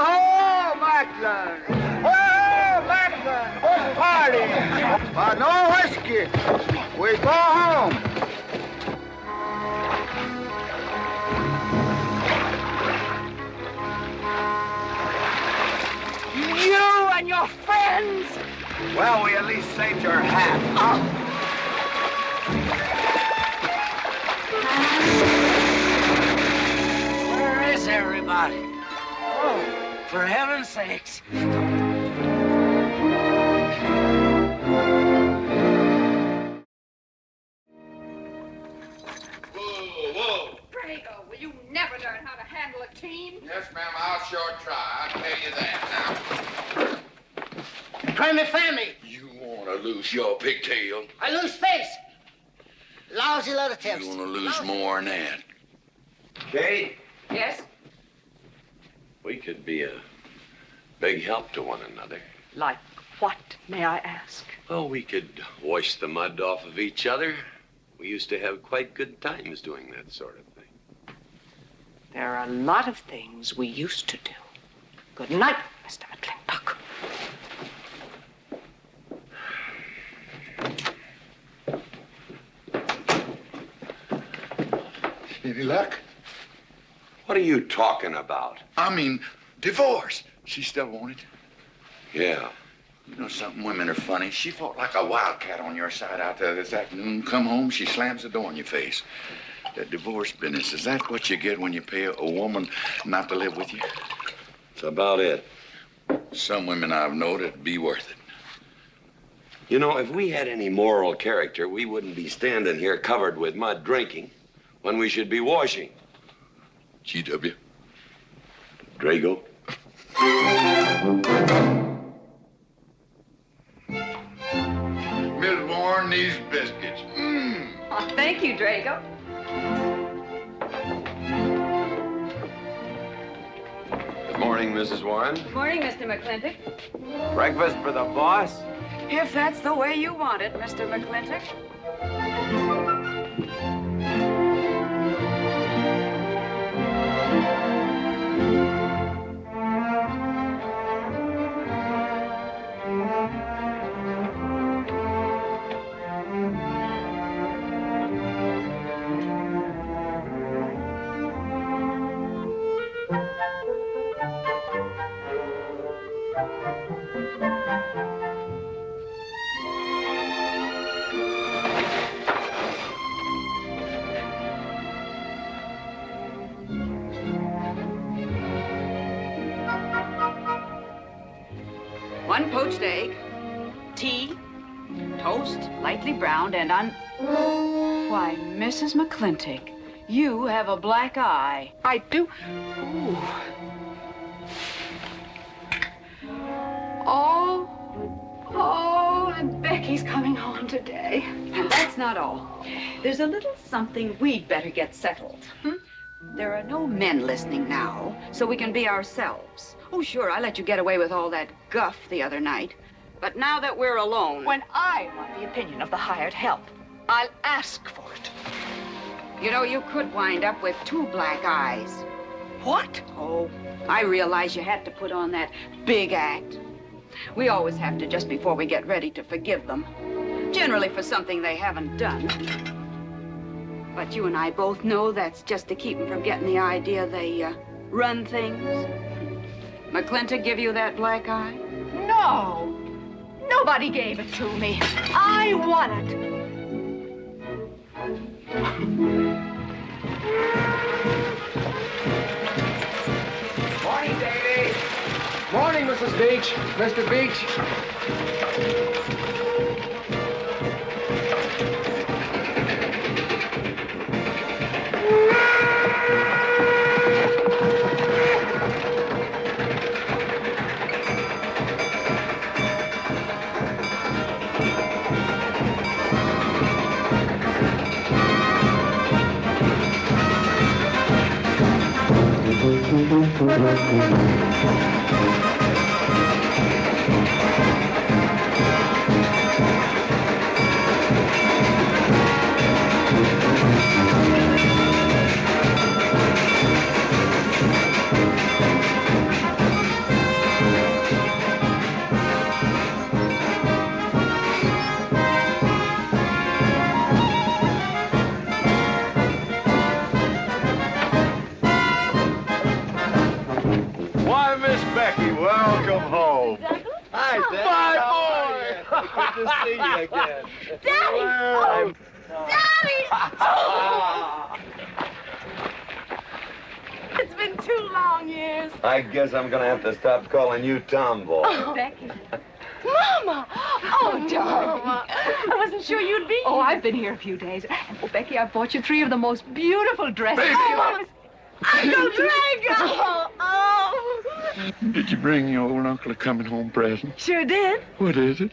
Oh, Macklin! Oh, Macklin! What's party? No whiskey. We go home. You and your friends. Well, we at least saved your hat. Where is everybody? Oh, for heaven's sakes. Drago, will you never learn how to handle a team? Yes, ma'am, I'll sure try. I'll tell you that now. Try me family. You want to lose your pigtail? I lose face. Lousy lot of tips. You want to lose more than that? Kate, Yes? we could be a big help to one another. Like what, may I ask? Well, we could wash the mud off of each other. We used to have quite good times doing that sort of thing. There are a lot of things we used to do. Good night, Mr. McLintock. Any luck? What are you talking about? I mean, divorce. She still want it? Yeah. You know something? Women are funny. She fought like a wildcat on your side out there this afternoon. Come home, she slams the door in your face. That divorce business, is that what you get when you pay a woman not to live with you? That's about it. Some women I've known it'd be worth it. You know, if we had any moral character, we wouldn't be standing here covered with mud drinking when we should be washing. G.W. Drago. Miss Warren, these biscuits. Oh, thank you, Drago. Good morning, Mrs. Warren. Good morning, Mr. McLintock. Breakfast for the boss? If that's the way you want it, Mr. McLintock. One poached egg, tea, toast, lightly browned, and Why, Mrs. McLintock, you have a black eye. I do. Ooh. Oh, and Becky's coming home today. And that's not all. There's a little something we'd better get settled. There are no men listening now, so we can be ourselves. Oh, sure, I let you get away with all that guff the other night. But now that we're alone... When I want the opinion of the hired help, I'll ask for it. You know, you could wind up with 2 black eyes. What? Oh, I realize you had to put on that big act. We always have to just before we get ready to forgive them. Generally for something they haven't done. But you and I both know that's just to keep them from getting the idea they run things. McLintock give you that black eye? No. No, Nobody gave it to me. I won it. Morning, Davy. Morning, Mrs. Beach. Mr. Beach. Why, Miss Becky, welcome home. Hi, Dad. My boy! Good to see you again. Daddy! Well, Daddy! It's been 2 long years. I guess I'm gonna have to stop calling you Tomboy. Oh, Becky. Mama! Oh, darling. Mama. I wasn't sure you'd be Oh, here. I've been here a few days. Oh, Becky, I've bought you 3 of the most beautiful dresses. Oh, Mama. Uncle Drago! Oh! Did you bring your old uncle a coming home present? Sure did. What is it?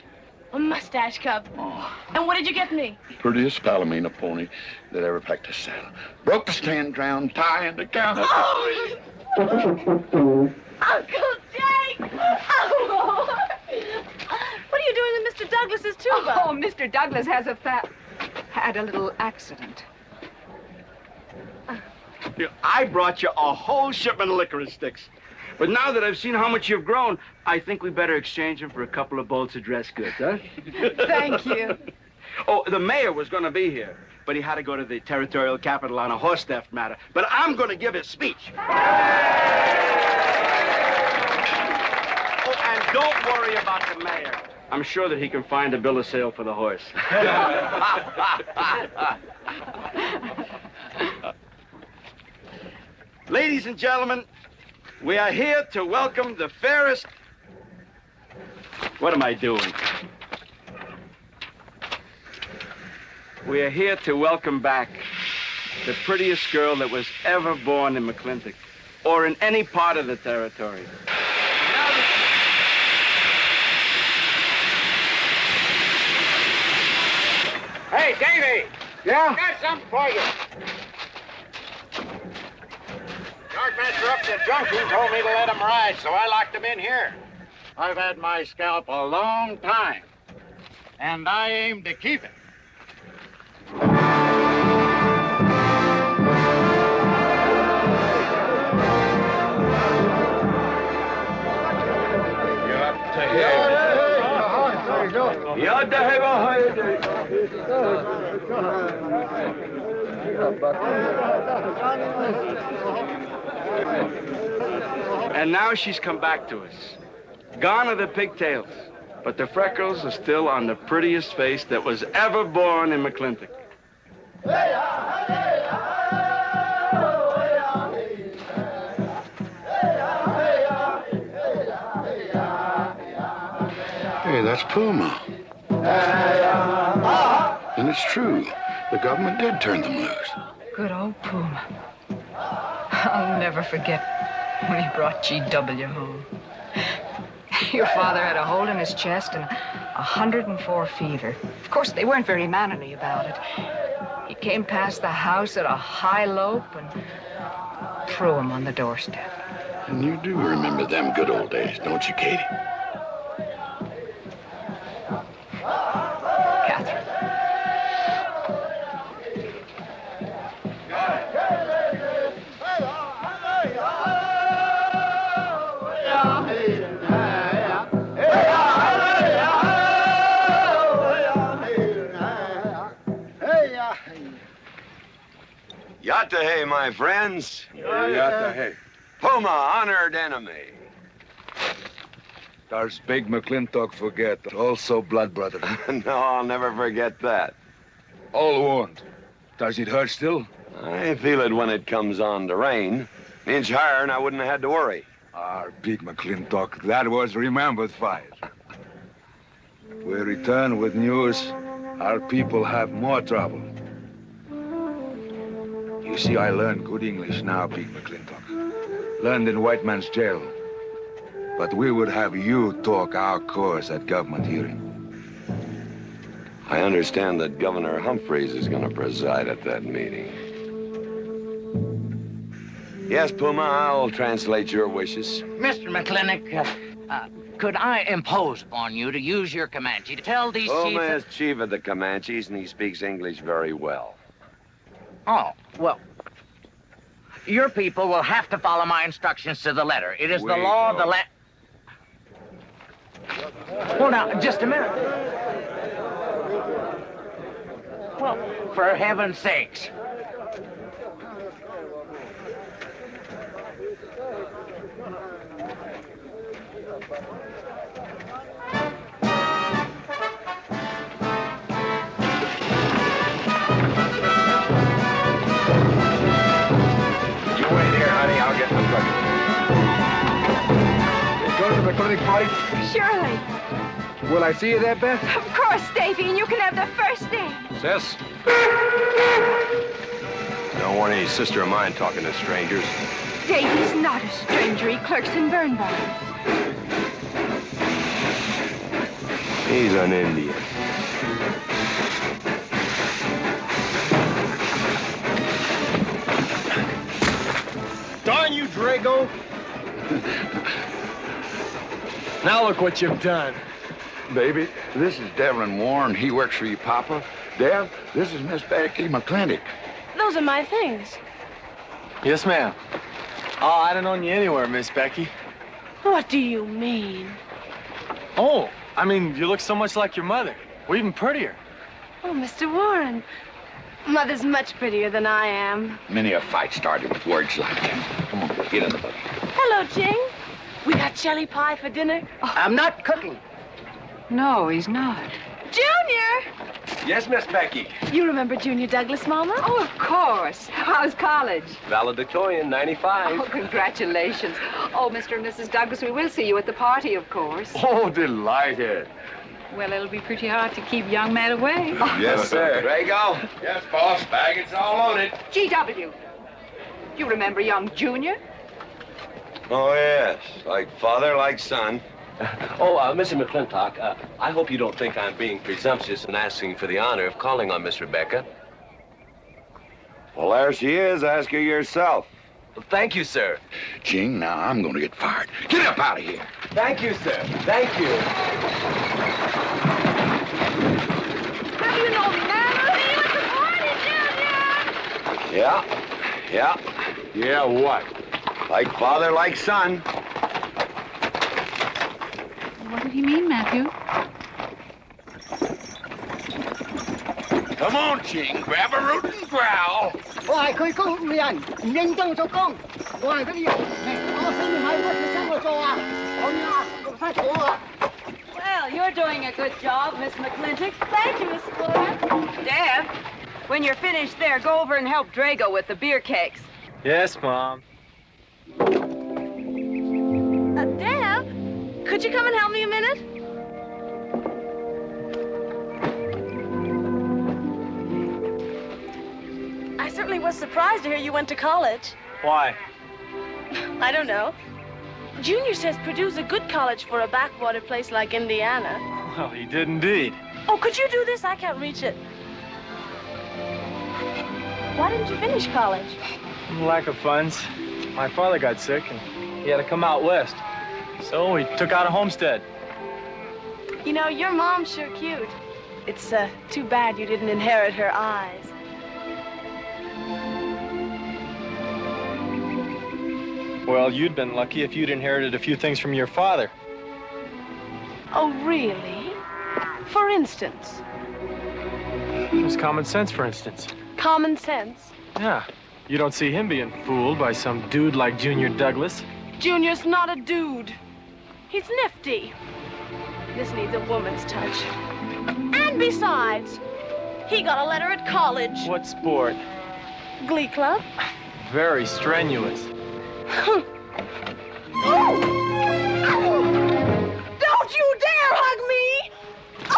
A mustache cup. And what did you get me? Prettiest Palomino pony that ever packed a saddle. Broke the stand, drowned, tie, and the counter. Oh! Uncle Jake! Oh! What are you doing with Mr. Douglas's tuba? Oh, Mr. Douglas has had a little accident. I brought you a whole shipment of licorice sticks. But now that I've seen how much you've grown, I think we better exchange them for a couple of bolts of dress goods, huh? Thank you. Oh, the mayor was going to be here, but he had to go to the territorial capital on a horse theft matter. But I'm going to give his speech. Oh, and don't worry about the mayor. I'm sure that he can find a bill of sale for the horse. Ladies and gentlemen, we are here to welcome the fairest... What am I doing? We are here to welcome back the prettiest girl that was ever born in McLintock, or in any part of the territory. Hey, Davy! Yeah? Got something for you. Yardmaster up at the junction told me to let him ride, so I locked him in here. I've had my scalp a long time, and I aim to keep it. And now she's come back to us. Gone are the pigtails, but the freckles are still on the prettiest face that was ever born in McLintock. Hey, that's Puma. And it's true. The government did turn them loose. Good old Puma. I'll never forget when he brought G.W. home. Your father had a hole in his chest and 104 fever. Of course, they weren't very mannerly about it. He came past the house at a high lope and threw him on the doorstep. And you do remember them good old days, don't you, Katie? Katherine. Yatta-hey, my friends. Yatta-hey. Puma, honored enemy. Does Big McLintock forget? Also blood brother. No, I'll never forget that. All wound. Does it hurt still? I feel it when it comes on to rain. An inch higher and I wouldn't have had to worry. Our Big McLintock, that was remembered fight. We return with news. Our people have more trouble. You see, I learned good English now, Big McLintock. Learned in white man's jail. But we would have you talk our cause at government hearing. I understand that Governor Humphreys is going to preside at that meeting. Yes, Puma, I'll translate your wishes. Mr. McLintock, could I impose upon you to use your Comanche to tell these Puma chiefs... is chief of the Comanches, and he speaks English very well. Oh, well, your people will have to follow my instructions to the letter. It is the law of the land... Hold on, just a minute. Well, for heaven's sakes. You wait here, honey. I'll get in the truck. Go to the clinic party? Surely. Will I see you there, Beth? Of course, Davy, and you can have the first name. Sis? Don't want any sister of mine talking to strangers. Davy's not a stranger. He clerks in burn barns. He's an Indian. Darn you, Drago! Now look what you've done. Baby, this is Devlin Warren. He works for you, Papa. Dev, this is Miss Becky McLintock. Those are my things. Yes, ma'am. Oh, I don't own you anywhere, Miss Becky. What do you mean? Oh, I mean, you look so much like your mother. Well, even prettier. Oh, Mr. Warren. Mother's much prettier than I am. Many a fight started with words like that. Come on, get in the buggy. Hello, Ching. We got jelly pie for dinner. Oh. I'm not cooking. No, he's not. Junior! Yes, Miss Becky. You remember Junior Douglas, Mama? Oh, of course. How's college? Valedictorian, 95. Oh, congratulations. Oh, Mr. and Mrs. Douglas, we will see you at the party, of course. Oh, delighted. Well, it'll be pretty hard to keep young men away. Yes, sir. Drago? Yes, boss. Baggage all loaded. G.W. You remember young Junior? Oh, yes. Like father, like son. Mr. McLintock, I hope you don't think I'm being presumptuous in asking for the honor of calling on Miss Rebecca. Well, there she is. Ask her yourself. Thank you, sir. Ching, now I'm going to get fired. Get up out of here. Thank you, sir. Thank you. How do you know me, Nana? See you at the party, Junior! Yeah. Yeah, what? Like father, like son. What did he mean, Matthew? Come on, Ching. Grab a root and growl. Well, you're doing a good job, Miss McLintock. Thank you, Miss Flora. Deb, when you're finished there, go over and help Drago with the beer cakes. Yes, Mom. Deb, could you come and help me a minute? I certainly was surprised to hear you went to college. Why? I don't know. Junior says Purdue's a good college for a backwater place like Indiana. Well, he did indeed. Oh, could you do this? I can't reach it. Why didn't you finish college? Lack of funds. My father got sick, and he had to come out west. So he took out a homestead. You know, your mom's sure cute. It's too bad you didn't inherit her eyes. Well, you'd been lucky if you'd inherited a few things from your father. Oh, really? For instance? It was common sense, for instance. Common sense? Yeah. You don't see him being fooled by some dude like Junior Douglas. Junior's not a dude. He's nifty. This needs a woman's touch. And besides, he got a letter at college. What sport? Glee club. Very strenuous. Don't you dare hug me!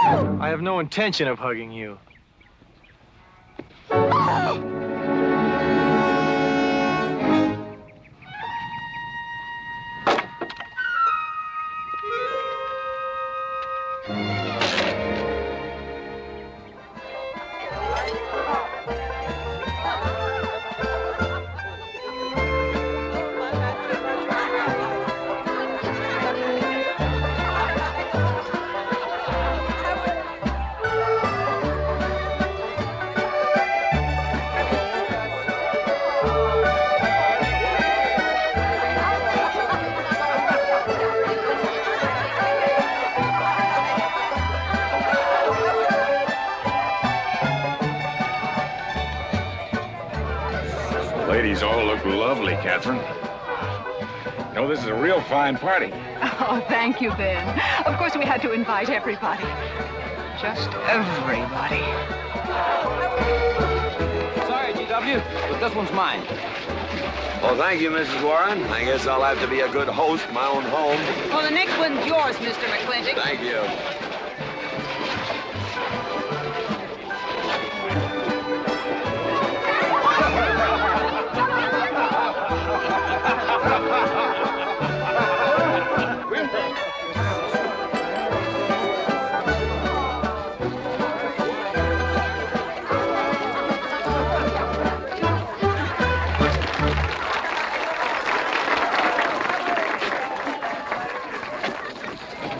Oh! I have no intention of hugging you. Ladies all look lovely, Katherine. You know, this is a real fine party. Oh, thank you, Ben. Of course, we had to invite everybody. Just everybody. Sorry, GW, but this one's mine. Well, thank you, Mrs. Warren. I guess I'll have to be a good host in my own home. Well, the next one's yours, Mr. McLintock. Thank you.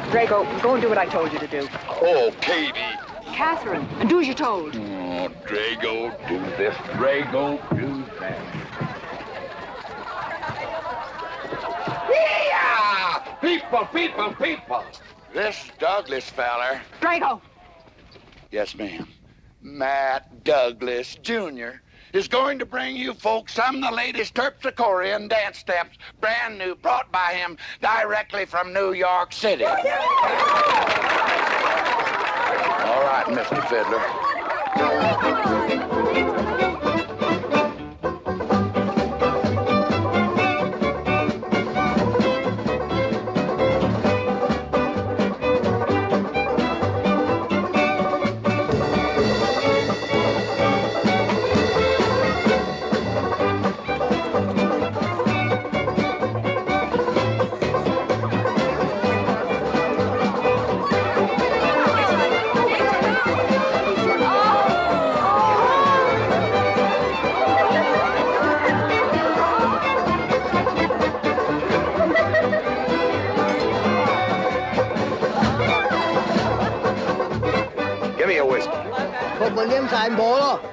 Drago, go and do what I told you to do. Oh, Katie. Katherine, and do as you're told. Oh, Drago, do this. Drago, do that. Yeah! People, people, people. This Douglas feller. Drago! Yes, ma'am. Matt Douglas, Jr. is going to bring you folks some of the latest terpsichorean dance steps, brand new, brought by him directly from New York City. All right, Mr. Fiddler.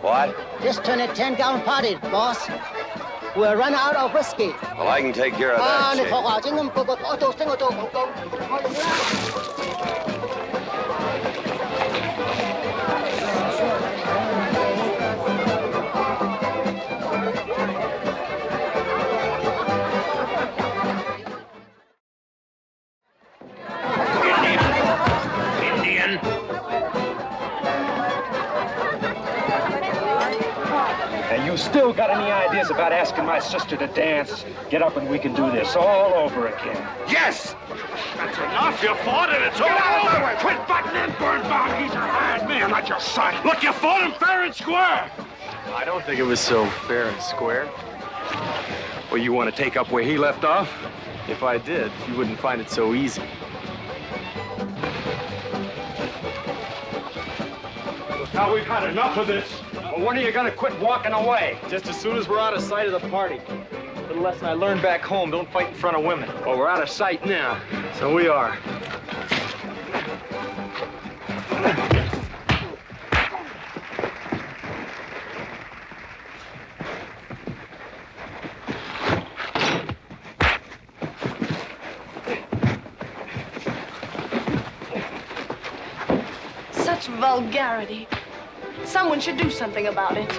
What? Just turned a 10-gallon party, boss. We're running out of whiskey. Well, I can take care of that, Shane. Indian. And you still got any ideas about asking my sister to dance? Get up and we can do this all over again. Yes! That's enough. You fought it. It's all over. Quit butting in, Birnbaum. He's a hard man, not your son. Look, you fought him fair and square. I don't think it was so fair and square. Well, you want to take up where he left off? If I did, you wouldn't find it so easy. Now we've had enough of this. Well, when are you gonna quit walking away? Just as soon as we're out of sight of the party. A little lesson I learned back home, don't fight in front of women. Well, we're out of sight now, so we are. Such vulgarity. Someone should do something about it.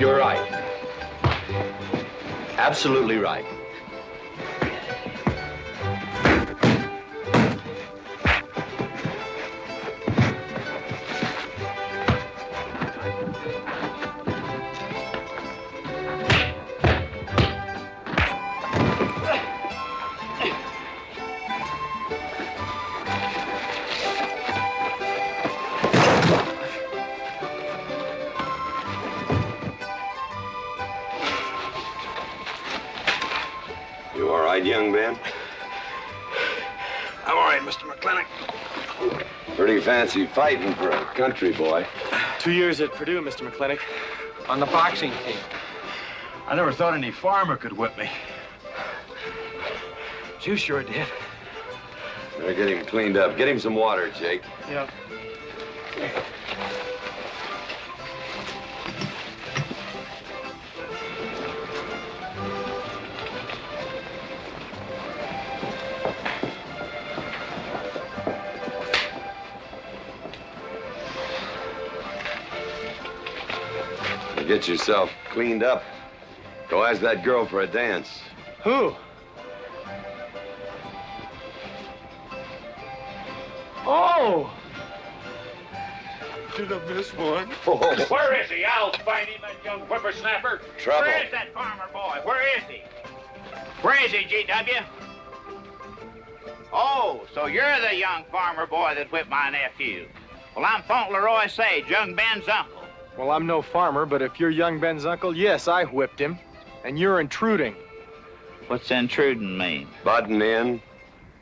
You're right. Absolutely right. right, young man? I'm all right, Mr. McLintock. Pretty fancy fighting for a country boy. 2 years at Purdue, Mr. McLintock, on the boxing team. I never thought any farmer could whip me. But you sure did. Better get him cleaned up. Get him some water, Jake. Yeah. Get yourself cleaned up. Go ask that girl for a dance. Who? Oh! Did I miss one? Where is he? I'll find him, that young whippersnapper. Trouble. Where is that farmer boy? Where is he? Where is he, G.W.? Oh, so you're the young farmer boy that whipped my nephew. Well, I'm Fauntleroy Sage, young Ben's uncle. Well, I'm no farmer, but if you're young Ben's uncle, yes, I whipped him. And you're intruding. What's intruding mean? Butting in.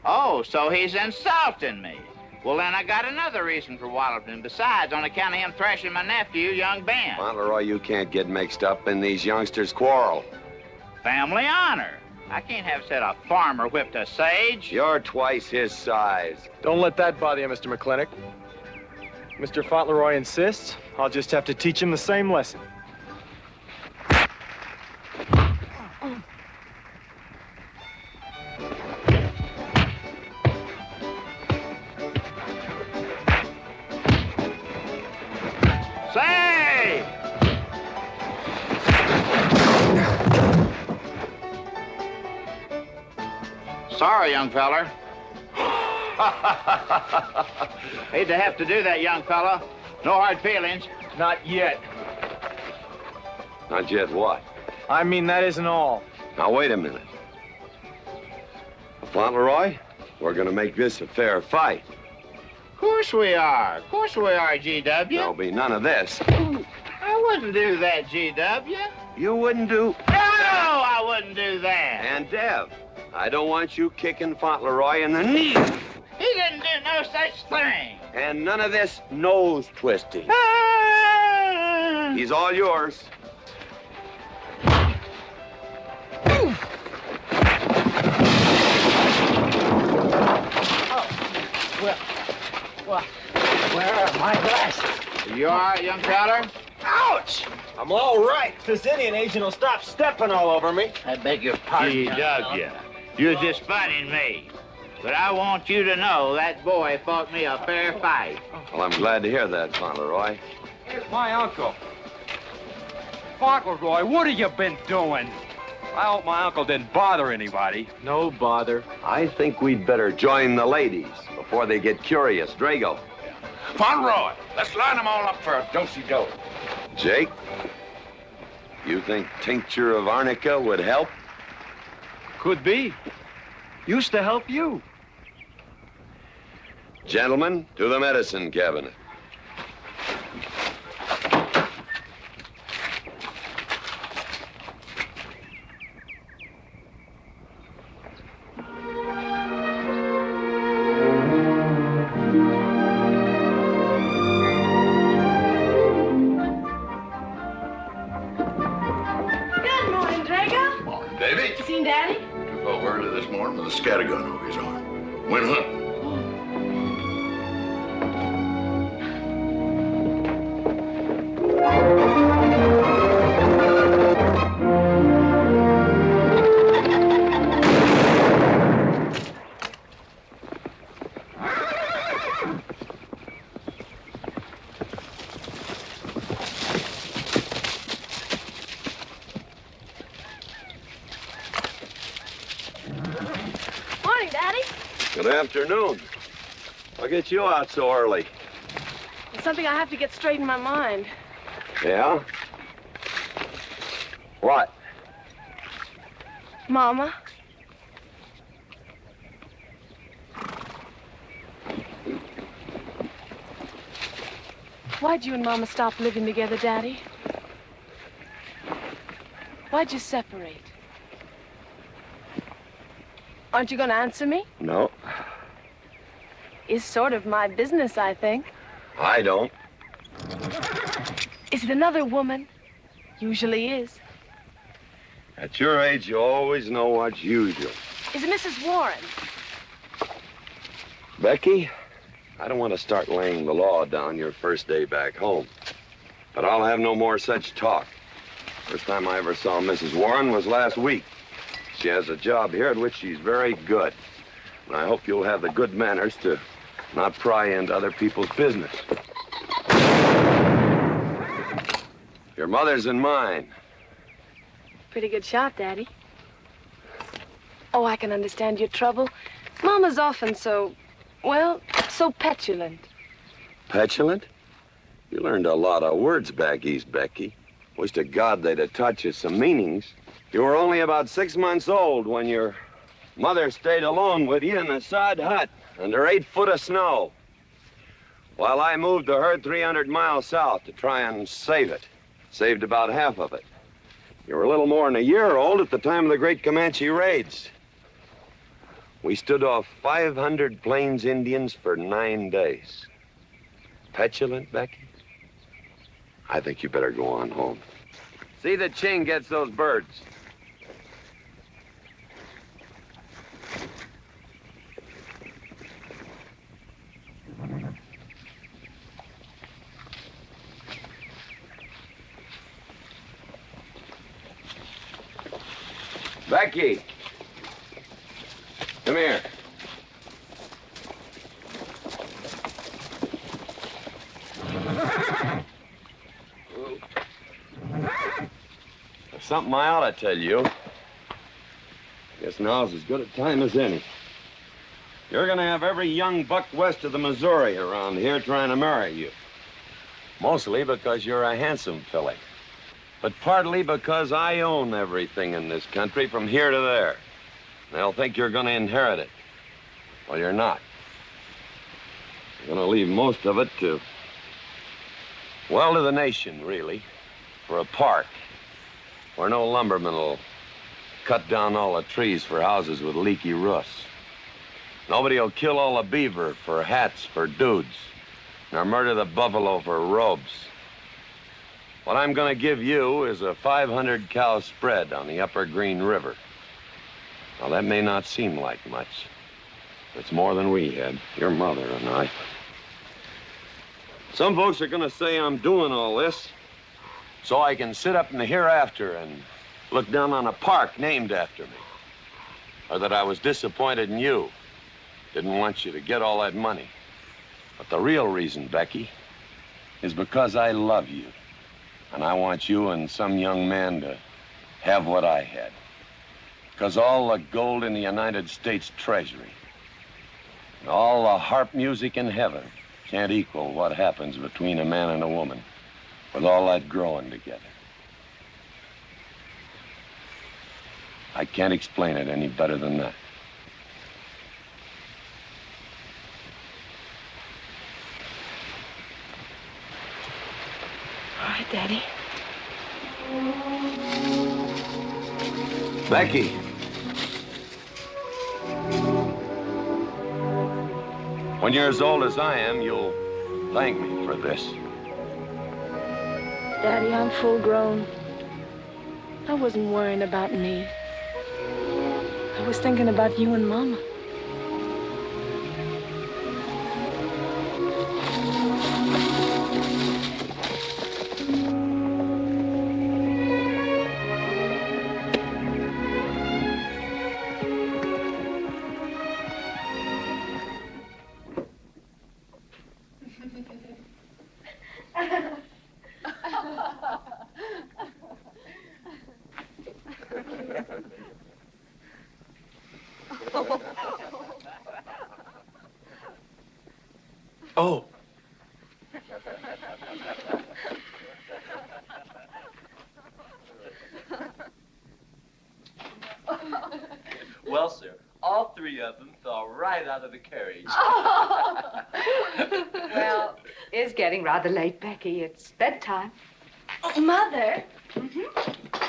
Oh, so he's insulting me. Well, then I got another reason for walloping him besides, on account of him thrashing my nephew, young Ben. Fauntleroy, you can't get mixed up in these youngsters' quarrel. Family honor. I can't have said a farmer whipped a sage. You're twice his size. Don't let that bother you, Mr. McLintock. Mr. Fauntleroy insists. I'll just have to teach him the same lesson. Say! Sorry, young feller. Hate to have to do that, young fella. No hard feelings. Not yet. Not yet what? I mean, that isn't all. Now, wait a minute. Fauntleroy, we're gonna make this a fair fight. Of course we are. Of course we are, G.W. There'll be none of this. I wouldn't do that, G.W. You wouldn't do... No, I wouldn't do that. And Dev, I don't want you kicking Fauntleroy in the knee. He didn't do no such thing. And none of this nose twisting. He's all yours. Well, where are my glasses? You all right, young feller? Ouch! I'm all right. This Indian agent will stop stepping all over me. I beg your pardon. G.W. You're just funning me. But I want you to know that boy fought me a fair fight. Well, I'm glad to hear that, Fauntleroy. Here's my uncle. Fauntleroy, what have you been doing? I hope my uncle didn't bother anybody. No bother. I think we'd better join the ladies before they get curious. Drago. Fauntleroy, let's line them all up for a do-si-do. Jake, you think tincture of arnica would help? Could be. Used to help you. Gentlemen, to the medicine cabinet. Good morning, Drago. Morning, baby. You seen Daddy? Took over early this morning with a scattergun over his arm. Went hunting. Morning, Daddy. Good afternoon. I'll get you out so early. It's something I have to get straight in my mind. Yeah? What? Mama. Why'd you and Mama stop living together, Daddy? Why'd you separate? Aren't you going to answer me? No, It's sort of my business, I think. I don't. Is it another woman? Usually is. At your age, you always know what's usual. Is it Mrs. Warren? Becky, I don't want to start laying the law down your first day back home. But I'll have no more such talk. First time I ever saw Mrs. Warren was last week. She has a job here at which she's very good. And I hope you'll have the good manners to not pry into other people's business. Your mother's and mine. Pretty good shot, Daddy. Oh, I can understand your trouble. Mama's often so, well, so petulant. Petulant? You learned a lot of words back east, Becky. Wish to God they'd have taught you some meanings. You were only about 6 months old when your mother stayed alone with you in a sod hut under 8 foot of snow, while I moved the herd 300 miles south to try and save it. Saved about half of it. You were a little more than a year old at the time of the great Comanche raids. We stood off 500 Plains Indians for 9 days. Petulant, Becky? I think you better go on home. See that Ching gets those birds. Becky, come here. There's something I ought to tell you. Guess now's as good a time as any. You're gonna have every young buck west of the Missouri around here trying to marry you. Mostly because you're a handsome filly. But partly because I own everything in this country from here to there. They'll think you're gonna inherit it. Well, you're not. You're gonna leave most of it to, well, to the nation, really. For a park where no lumberman will cut down all the trees for houses with leaky roofs. Nobody will kill all the beaver for hats for dudes, nor murder the buffalo for robes. What I'm gonna give you is a 500 cow spread on the upper Green River. Now, that may not seem like much. It's more than we had, your mother and I. Some folks are gonna say I'm doing all this so I can sit up in the hereafter and look down on a park named after me. Or that I was disappointed in you. Didn't want you to get all that money. But the real reason, Becky, is because I love you. And I want you and some young man to have what I had. Because all the gold in the United States Treasury and all the harp music in heaven can't equal what happens between a man and a woman with all that growing together. I can't explain it any better than that. All right, Daddy. Becky. When you're as old as I am, you'll thank me for this. Daddy, I'm full grown. I wasn't worrying about me. I was thinking about you and Mama. Oh. Well, sir, all 3 of them fell right out of the carriage. Well, it's getting rather late, Becky. It's bedtime. Oh, Mother.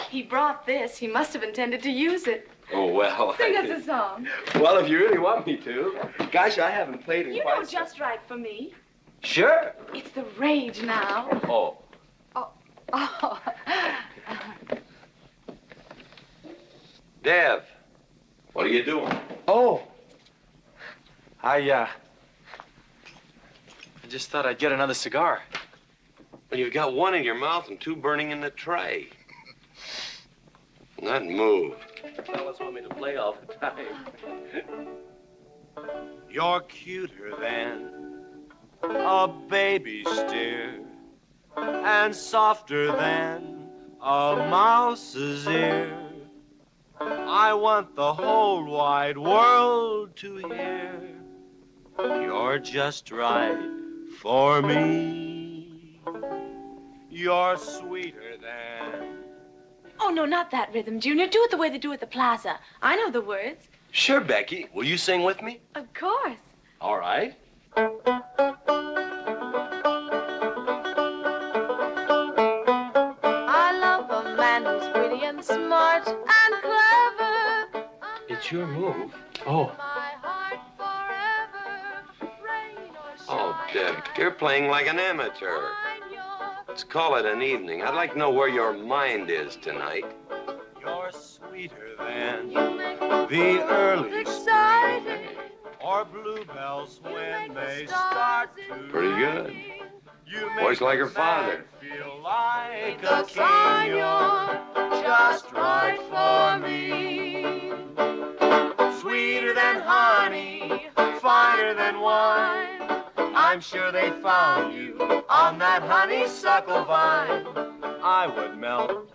He brought this. He must have intended to use it. Oh, well. Sing us a song. Well, if you really want me to. Gosh, I haven't played in You quite know just right for me. Sure. It's the rage now. Oh. Oh. Dev, what are you doing? Oh. I just thought I'd get another cigar. Well, you've got one in your mouth and two burning in the tray. Not move. Fellas want me to play all the time. You're cuter than a baby steer and softer than a mouse's ear. I want the whole wide world to hear. You're just right for me. You're sweeter than... Oh, no, not that rhythm, Junior. Do it the way they do at the plaza. I know the words. Sure, Becky. Will you sing with me? Of course. All right. I love a man who's witty and smart and clever. It's your move. Oh. Oh, Deb, you're playing like an amateur. Let's call it an evening. I'd like to know where your mind is tonight. You're sweeter than the early spring or bluebells when they start to Pretty good. You Voice like her make father. feel like a king. You're just right for me. Sweeter than honey, finer than wine. I'm sure they found you on that honeysuckle vine. I would melt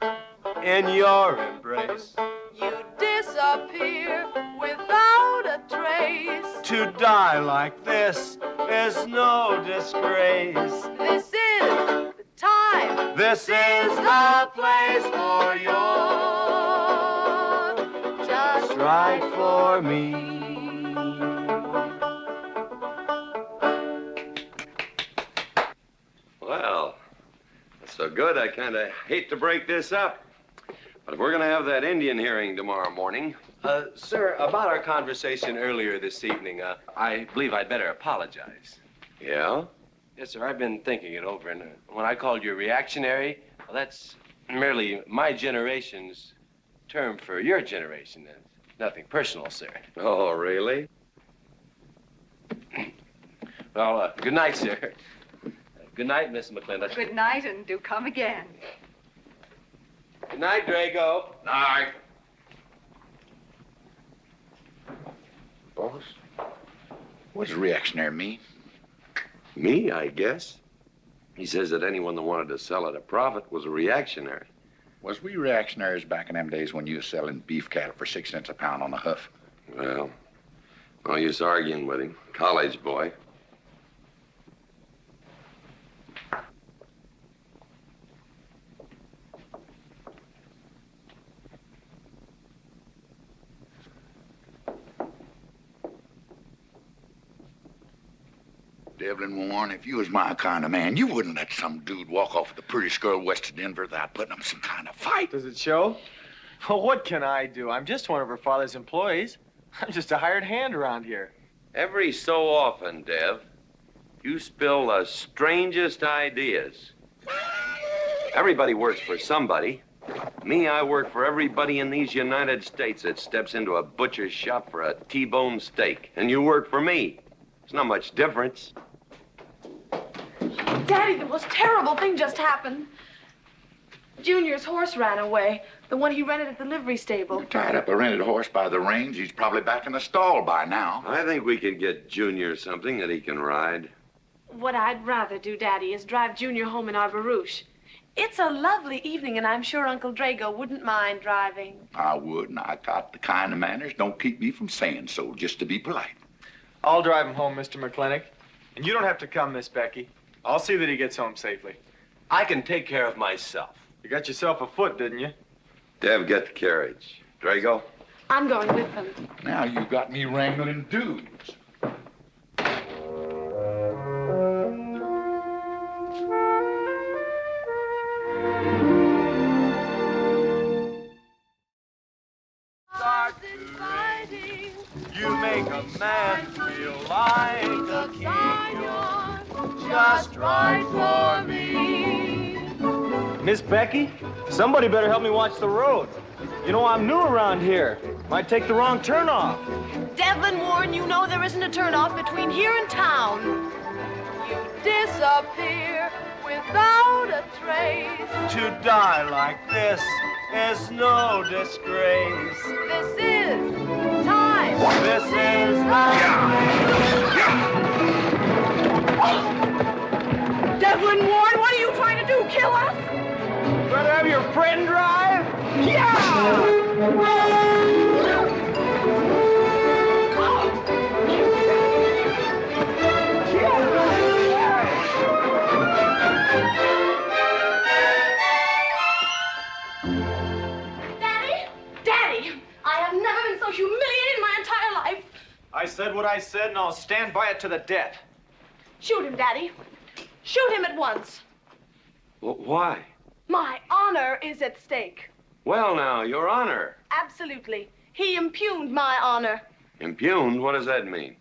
in your embrace. You disappear without a trace. To die like this is no disgrace. This is the time. This is the place for you. Just right for me. Well, that's so good, I kind of hate to break this up. But if we're going to have that Indian hearing tomorrow morning... Sir, about our conversation earlier this evening, I believe I'd better apologize. Yeah? Yes, sir. I've been thinking it over, and when I called you reactionary, well, that's merely my generation's term for your generation. Nothing personal, sir. Oh, really? Well, good night, sir. Good night, Miss McLintock. Good night, and do come again. Good night, Drago. Night. Boss? What does reactionary mean? Me, I guess. He says that anyone that wanted to sell at a profit was a reactionary. Was we reactionaries back in them days when you was selling beef cattle for 6 cents a pound on the hoof? Well, no use arguing with him. College boy. Devlin Warren, if you was my kind of man, you wouldn't let some dude walk off with the prettiest girl west of Denver without putting up some kind of fight. Does it show? Well, what can I do? I'm just one of her father's employees. I'm just a hired hand around here. Every so often, Dev, you spill the strangest ideas. Everybody works for somebody. Me, I work for everybody in these United States that steps into a butcher's shop for a T-bone steak. And you work for me. There's not much difference. Daddy, the most terrible thing just happened. Junior's horse ran away. The one he rented at the livery stable. Tied up a rented horse by the reins. He's probably back in the stall by now. I think we could get Junior something that he can ride. What I'd rather do, Daddy, is drive Junior home in our barouche. It's a lovely evening, and I'm sure Uncle Drago wouldn't mind driving. I would, and I got the kind of manners don't keep me from saying so, just to be polite. I'll drive him home, Mr. McLintock. And you don't have to come, Miss Becky. I'll see that he gets home safely. I can take care of myself. You got yourself a foot, didn't you? Dev, get the carriage. Drago? I'm going with them. Now you got me wrangling dudes. Start right for me. Miss Becky, somebody better help me watch the road. You know, I'm new around here. Might take the wrong turnoff. Devlin Warren, you know there isn't a turnoff between here and town. You disappear without a trace. To die like this is no disgrace. This is time. This is Devlin Warren, what are you trying to do? Kill us? Rather have your friend drive? Daddy, I have never been so humiliated in my entire life. I said what I said, and I'll stand by it to the death. Shoot him, Daddy. Shoot him at once. Why? My honor is at stake. Well, now, Your Honor. Absolutely. He impugned my honor. Impugned? What does that mean?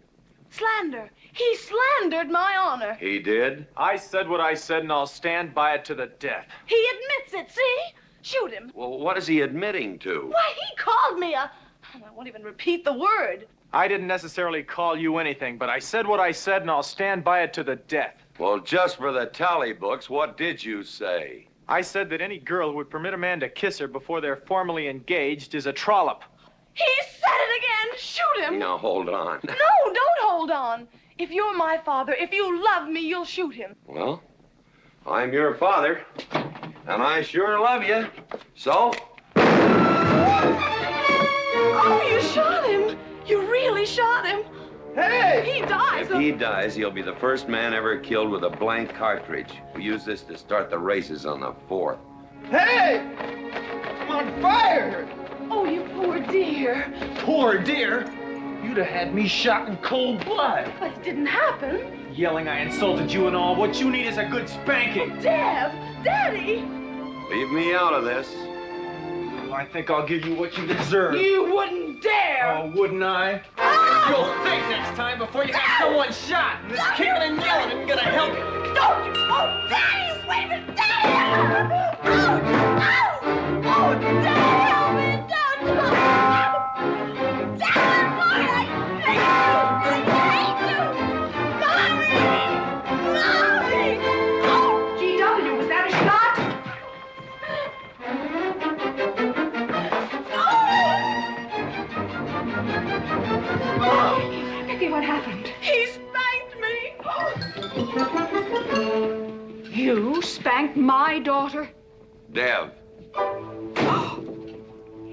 Slander. He slandered my honor. He did? I said what I said, and I'll stand by it to the death. He admits it, see? Shoot him. Well, what is he admitting to? Why, he called me a... I won't even repeat the word. I didn't necessarily call you anything, but I said what I said, and I'll stand by it to the death. Well, just for the tally books, what did you say? I said that any girl who would permit a man to kiss her before they're formally engaged is a trollop. He said it again. Shoot him. Now, hold on. No, don't hold on. If you're my father, if you love me, you'll shoot him. Well, I'm your father, and I sure love you. So? Oh, you shot him. You really shot him. Hey! He dies. If he dies, he'll be the first man ever killed with a blank cartridge. We use this to start the races on the 4th. Hey! I'm on fire! Oh, you poor dear. Poor dear? You'd have had me shot in cold blood. But it didn't happen. Yelling I insulted you and all. What you need is a good spanking. Dev! Daddy! Leave me out of this. Well, I think I'll give you what you deserve. You wouldn't dare! Oh, wouldn't I? You'll think next time before you have someone shot. And this kicking and yelling isn't gonna help you. Don't you! Oh, Daddy! Wait a minute! Daddy! Oh, Daddy, help me! Don't! Daddy, boy, I hate you! Mommy! Oh, G.W., was that a shot? Oh! Becky, what happened? He spanked me! You spanked my daughter? Dev.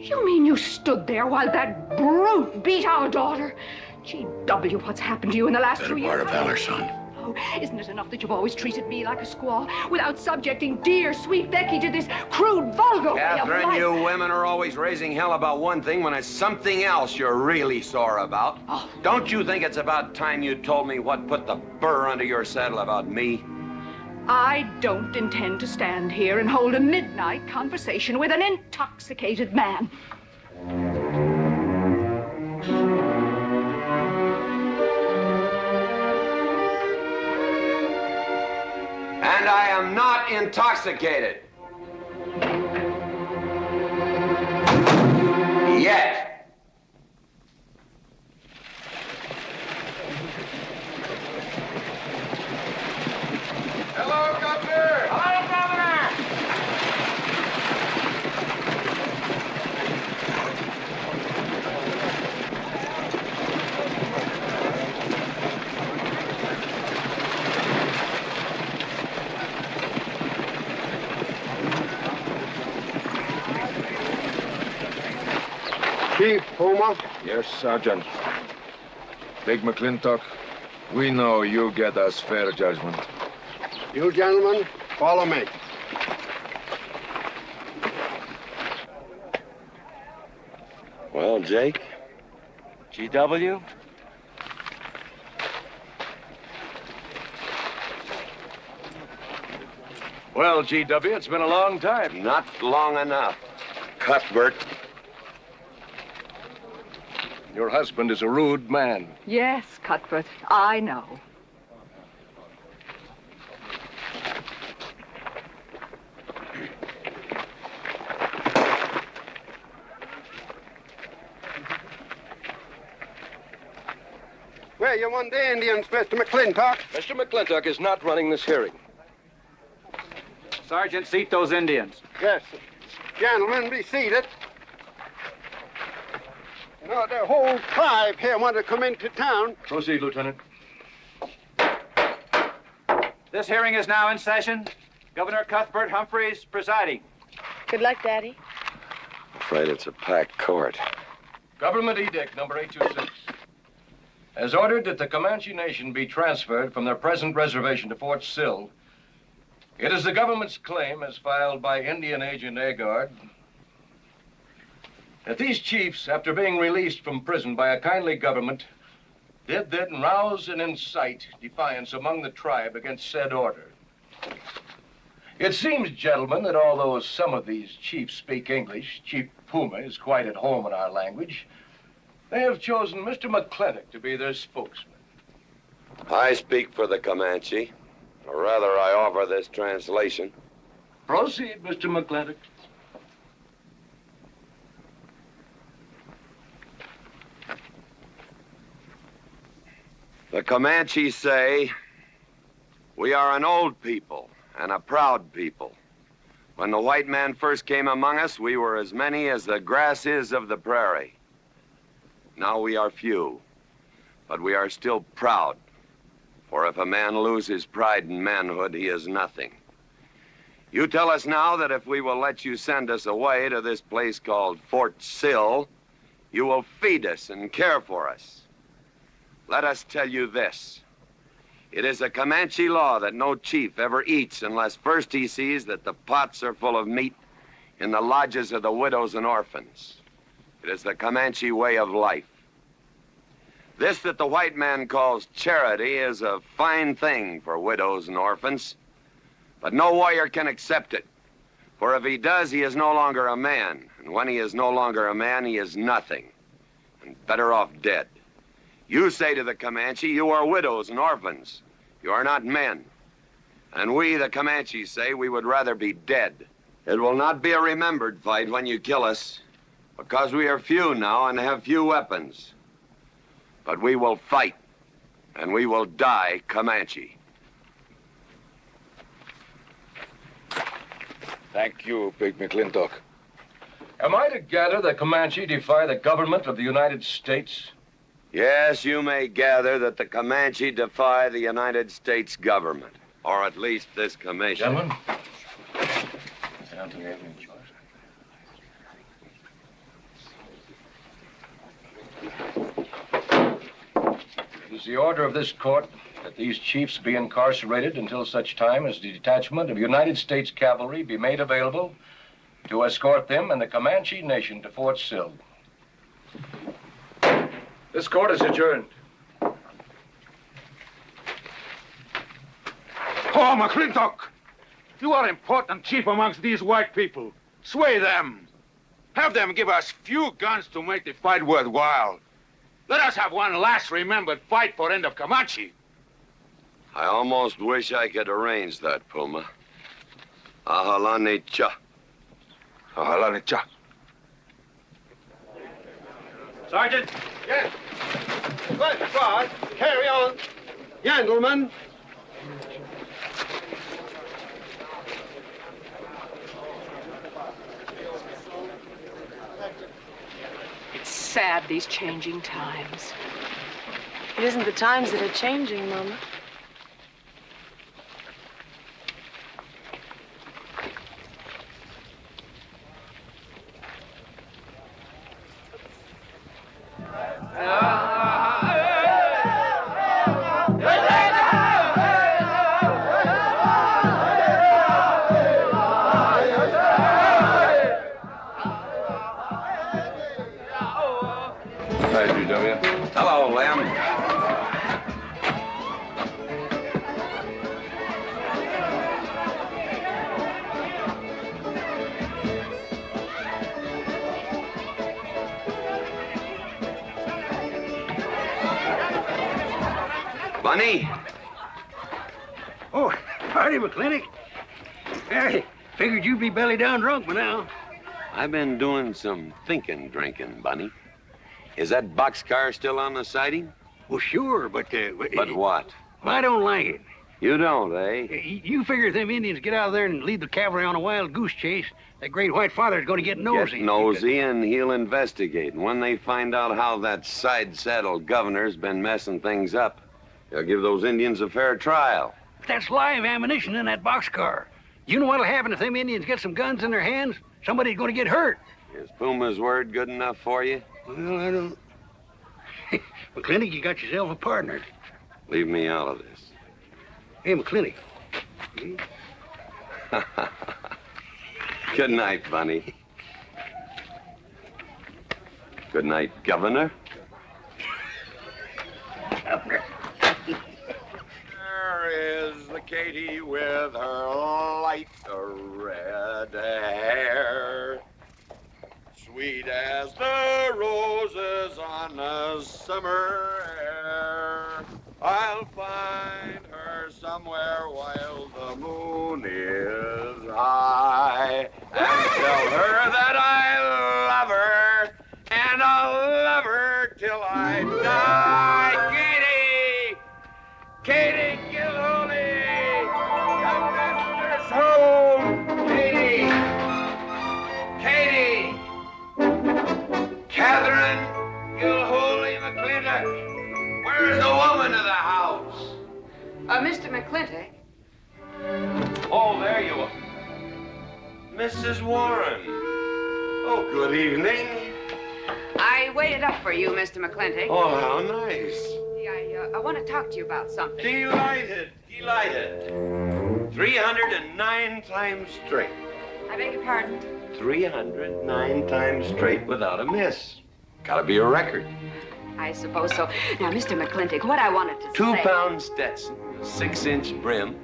You mean you stood there while that brute beat our daughter? G.W., what's happened to you in the last 2 years? Part of valor, son. Oh, isn't it enough that you've always treated me like a squaw without subjecting dear, sweet Becky to this crude, vulgar way of Catherine, life? you women are always raising hell about one thing when it's something else you're really sore about. Oh. Don't you think it's about time you told me what put the burr under your saddle about me? I don't intend to stand here and hold a midnight conversation with an intoxicated man. And I am not intoxicated. Yet. Hello, Governor! Hello, Governor! Chief Puma? Yes, Sergeant. Big McLintock, we know you get us fair judgment. You gentlemen, follow me. Well, Jake? GW? Well, GW, it's been a long time. Not long enough. Cuthbert. Your husband is a rude man. Yes, Cuthbert, I know. Where you want the Indians, Mr. McLintock? Mr. McLintock is not running this hearing. Sergeant, seat those Indians. Yes. Gentlemen, be seated. You know, the whole tribe here want to come into town. Proceed, Lieutenant. This hearing is now in session. Governor Cuthbert Humphreys presiding. Good luck, Daddy. Afraid it's a packed court. Government Edict number 826 has ordered that the Comanche Nation be transferred from their present reservation to Fort Sill. It is the government's claim, as filed by Indian Agent Agard, that these chiefs, after being released from prison by a kindly government, did then rouse and incite defiance among the tribe against said order. It seems, gentlemen, that although some of these chiefs speak English, Chief Puma is quite at home in our language, they have chosen Mr. McLintock to be their spokesman. I speak for the Comanche, or rather I offer this translation. Proceed, Mr. McLintock. The Comanche say, we are an old people and a proud people. When the white man first came among us, we were as many as the grass is of the prairie. Now we are few, but we are still proud. For if a man loses pride in manhood, he is nothing. You tell us now that if we will let you send us away to this place called Fort Sill, you will feed us and care for us. Let us tell you this. It is a Comanche law that no chief ever eats unless first he sees that the pots are full of meat in the lodges of the widows and orphans. It is the Comanche way of life. This that the white man calls charity is a fine thing for widows and orphans, but no warrior can accept it. For if he does, he is no longer a man, and when he is no longer a man, he is nothing, and better off dead. You say to the Comanche, you are widows and orphans. You are not men. And we, the Comanche, say we would rather be dead. It will not be a remembered fight when you kill us, because we are few now and have few weapons. But we will fight, and we will die Comanche. Thank you, Big McLintock. Am I to gather that Comanche defy the government of the United States? Yes, you may gather that the Comanche defy the United States government, or at least this commission. Gentlemen, I don't think we have any choice. It is the order of this court that these chiefs be incarcerated until such time as the detachment of United States cavalry be made available to escort them and the Comanche Nation to Fort Sill. This court is adjourned. Oh, McLintock! You are important chief amongst these white people. Sway them. Have them give us few guns to make the fight worthwhile. Let us have one last remembered fight for end of Comanche. I almost wish I could arrange that, Puma. Ahalani cha. Ahalani cha. Sergeant? Yes. Good God. Carry on. Gentlemen. It's sad, these changing times. It isn't the times that are changing, Mama. Hello, Lem. Bunny? Oh, howdy, McLintock. Hey, figured you'd be belly down drunk by now. I've been doing some drinking, Bunny. Is that boxcar still on the siding? Well, sure, but... But what? Well, I don't like it. You don't, eh? You figure if them Indians get out there and lead the cavalry on a wild goose chase, that great white father's going to get nosy. Get nosy, and he'll investigate. And when they find out how that side-saddle governor's been messing things up, they'll give those Indians a fair trial. That's live ammunition in that boxcar. You know what'll happen if them Indians get some guns in their hands? Somebody's going to get hurt. Is Puma's word good enough for you? Well, I don't... McLintock, you got yourself a partner. Leave me out of this. Hey, McLintock. Good night, Bunny. Good night, Governor. There is the Katie with her light red hair, sweet as the roses on a summer air. I'll find her somewhere while the moon is high, and tell her that I love her, and I'll love her till I die. Katie Gilhooly, the master's home. Katie, Katherine Gilhooly McLintock. Where's the woman of the house? Mr. McLintock. Oh, there you are. Mrs. Warren. Oh, good evening. I waited up for you, Mr. McLintock. Oh, how nice. I want to talk to you about something. Delighted. 309 times straight. I beg your pardon? 309 times straight without a miss. Gotta be a record. I suppose so. Now, Mr. McLintock, what I wanted to say... 2-pound Stetson, 6-inch brim,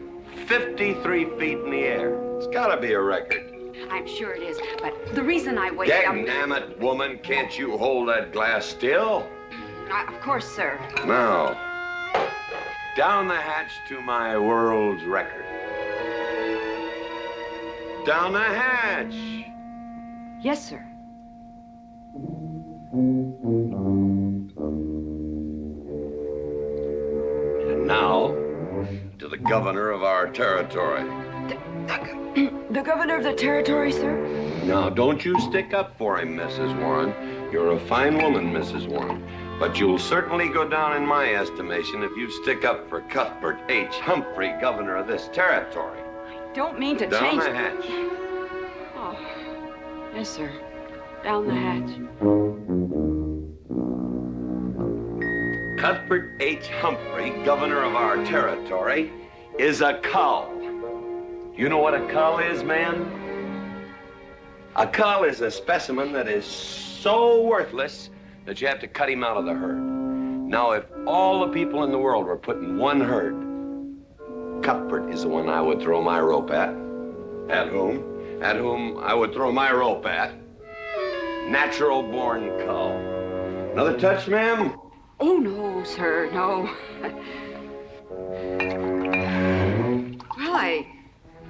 53 feet in the air. It's gotta be a record. I'm sure it is, but the reason I waited up... Dagnammit, woman, can't you hold that glass still? Of course, sir. Now, down the hatch to my world's record. Down the hatch. Yes, sir. And now, to the governor of our territory. The governor of the territory, sir? Now, don't you stick up for him, Mrs. Warren. You're a fine woman, Mrs. Warren. But you'll certainly go down in my estimation if you stick up for Cuthbert H. Humphrey, governor of this territory. I don't mean to Down change... the hatch. Oh, yes, sir. Down the hatch. Cuthbert H. Humphrey, governor of our territory, is a cull. You know what a cull is, man? A cull is a specimen that is so worthless that you have to cut him out of the herd. Now, if all the people in the world were put in one herd, Cuthbert is the one I would throw my rope at. At whom I would throw my rope at. Natural-born cull. Another touch, ma'am? Oh, no, sir, no. Well,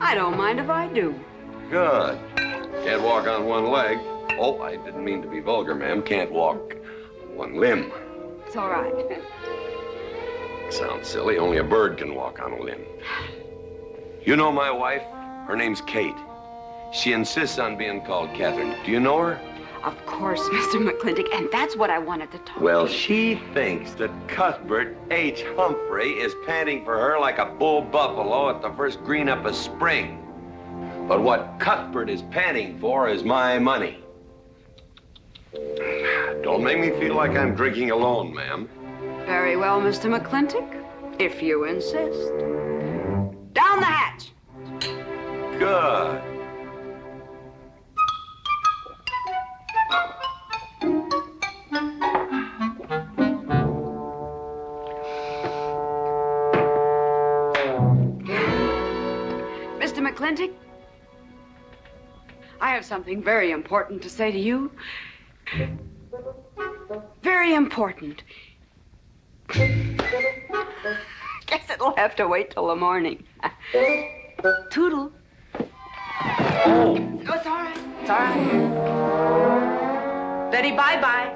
I don't mind if I do. Good. Can't walk on one leg. Oh, I didn't mean to be vulgar, ma'am. Can't walk on one limb. It's all right. Sounds silly. Only a bird can walk on a limb. You know my wife? Her name's Kate. She insists on being called Katherine. Do you know her? Of course, Mr. McLintock, and that's what I wanted to talk Well, to you. she thinks that Cuthbert H. Humphrey is panting for her like a bull buffalo at the first green up of spring. But what Cuthbert is panting for is my money. Don't make me feel like I'm drinking alone, ma'am. Very well, Mr. McLintock, if you insist. Down the hatch. Good. Mr. McLintock, I have something very important to say to you. Very important. Guess it'll have to wait till the morning. Toodle. Oh, it's all right. It's all right. Betty, bye-bye.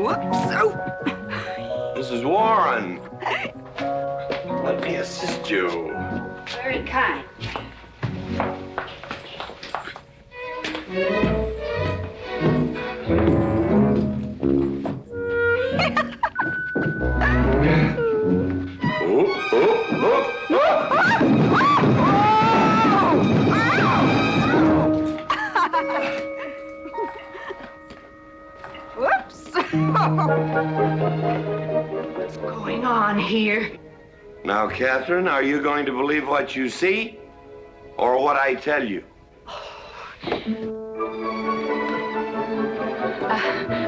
Whoops. Oh. Mrs. Warren, let me assist you. Very kind. Whoops. What's going on here? Now, Catherine, are you going to believe what you see or what I tell you?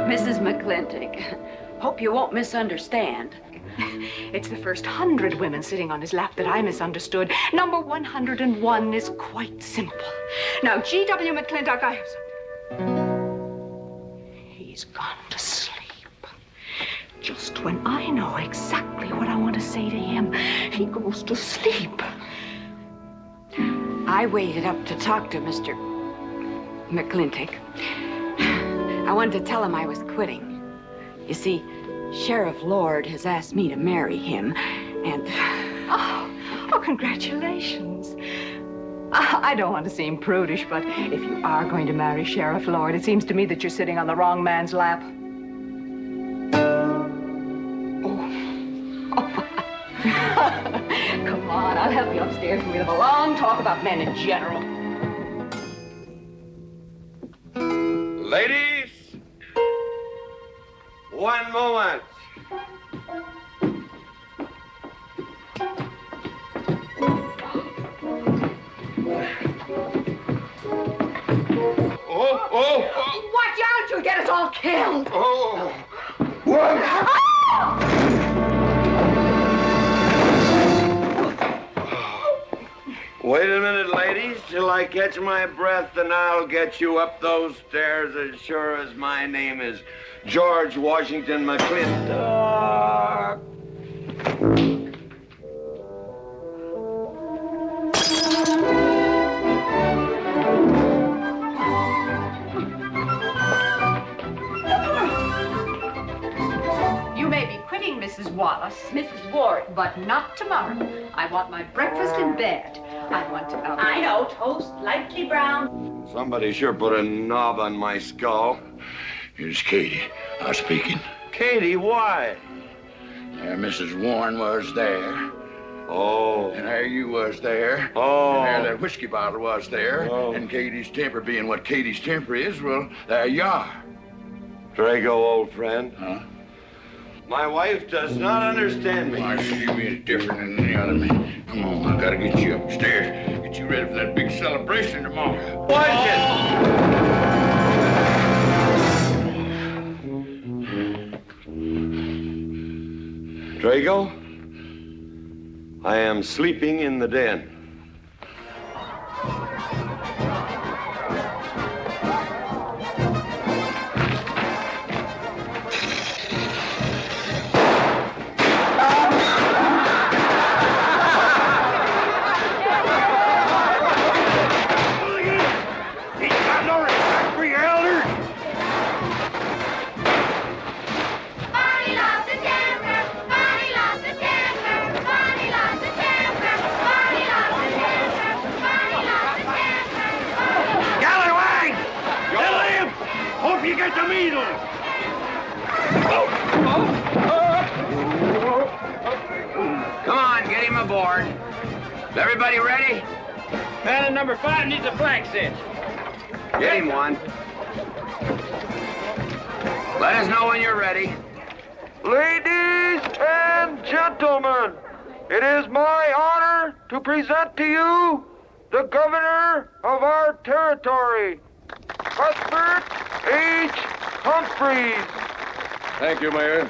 Mrs. McLintock, hope you won't misunderstand. It's the first 100 women sitting on his lap that I misunderstood. Number 101 is quite simple. Now, G.W. McLintock, I have something. He's gone to sleep. Just when I know exactly what I want to say to him, he goes to sleep. I waited up to talk to Mr. McLintock. I wanted to tell him I was quitting. You see, Sheriff Lord has asked me to marry him, and... Oh, congratulations. I don't want to seem prudish, but if you are going to marry Sheriff Lord, it seems to me that you're sitting on the wrong man's lap. Come on, I'll help you upstairs and we'll have a long talk about men in general. Ladies, one moment. Oh! Watch out, you'll get us all killed! Oh! Wait a minute, ladies, till I catch my breath, and I'll get you up those stairs as sure as my name is George Washington McLintock. You may be quitting, Mrs. Wallace. Mrs. Ward. But not tomorrow. I want my breakfast in bed. I want to... I know. Toast, lightly brown. Somebody sure put a knob on my skull. Here's Katie. Speaking. Katie, why? There Mrs. Warren was there. Oh. And there you was there. Oh. And there that whiskey bottle was there. Oh. And Katie's temper being what Katie's temper is, well, there you are. Drago, old friend. Huh? My wife does not understand me. Why, she be different than any other man. Come on, I gotta get you upstairs. Get you ready for that big celebration tomorrow. Watch it! Drago, I am sleeping in the den. Come on, get him aboard. Is everybody ready? Man in number 5 needs a flank cinch. Get him one. Let us know when you're ready. Ladies and gentlemen, it is my honor to present to you the governor of our territory, Cuthbert H. Humphreys. Thank you, Mayor.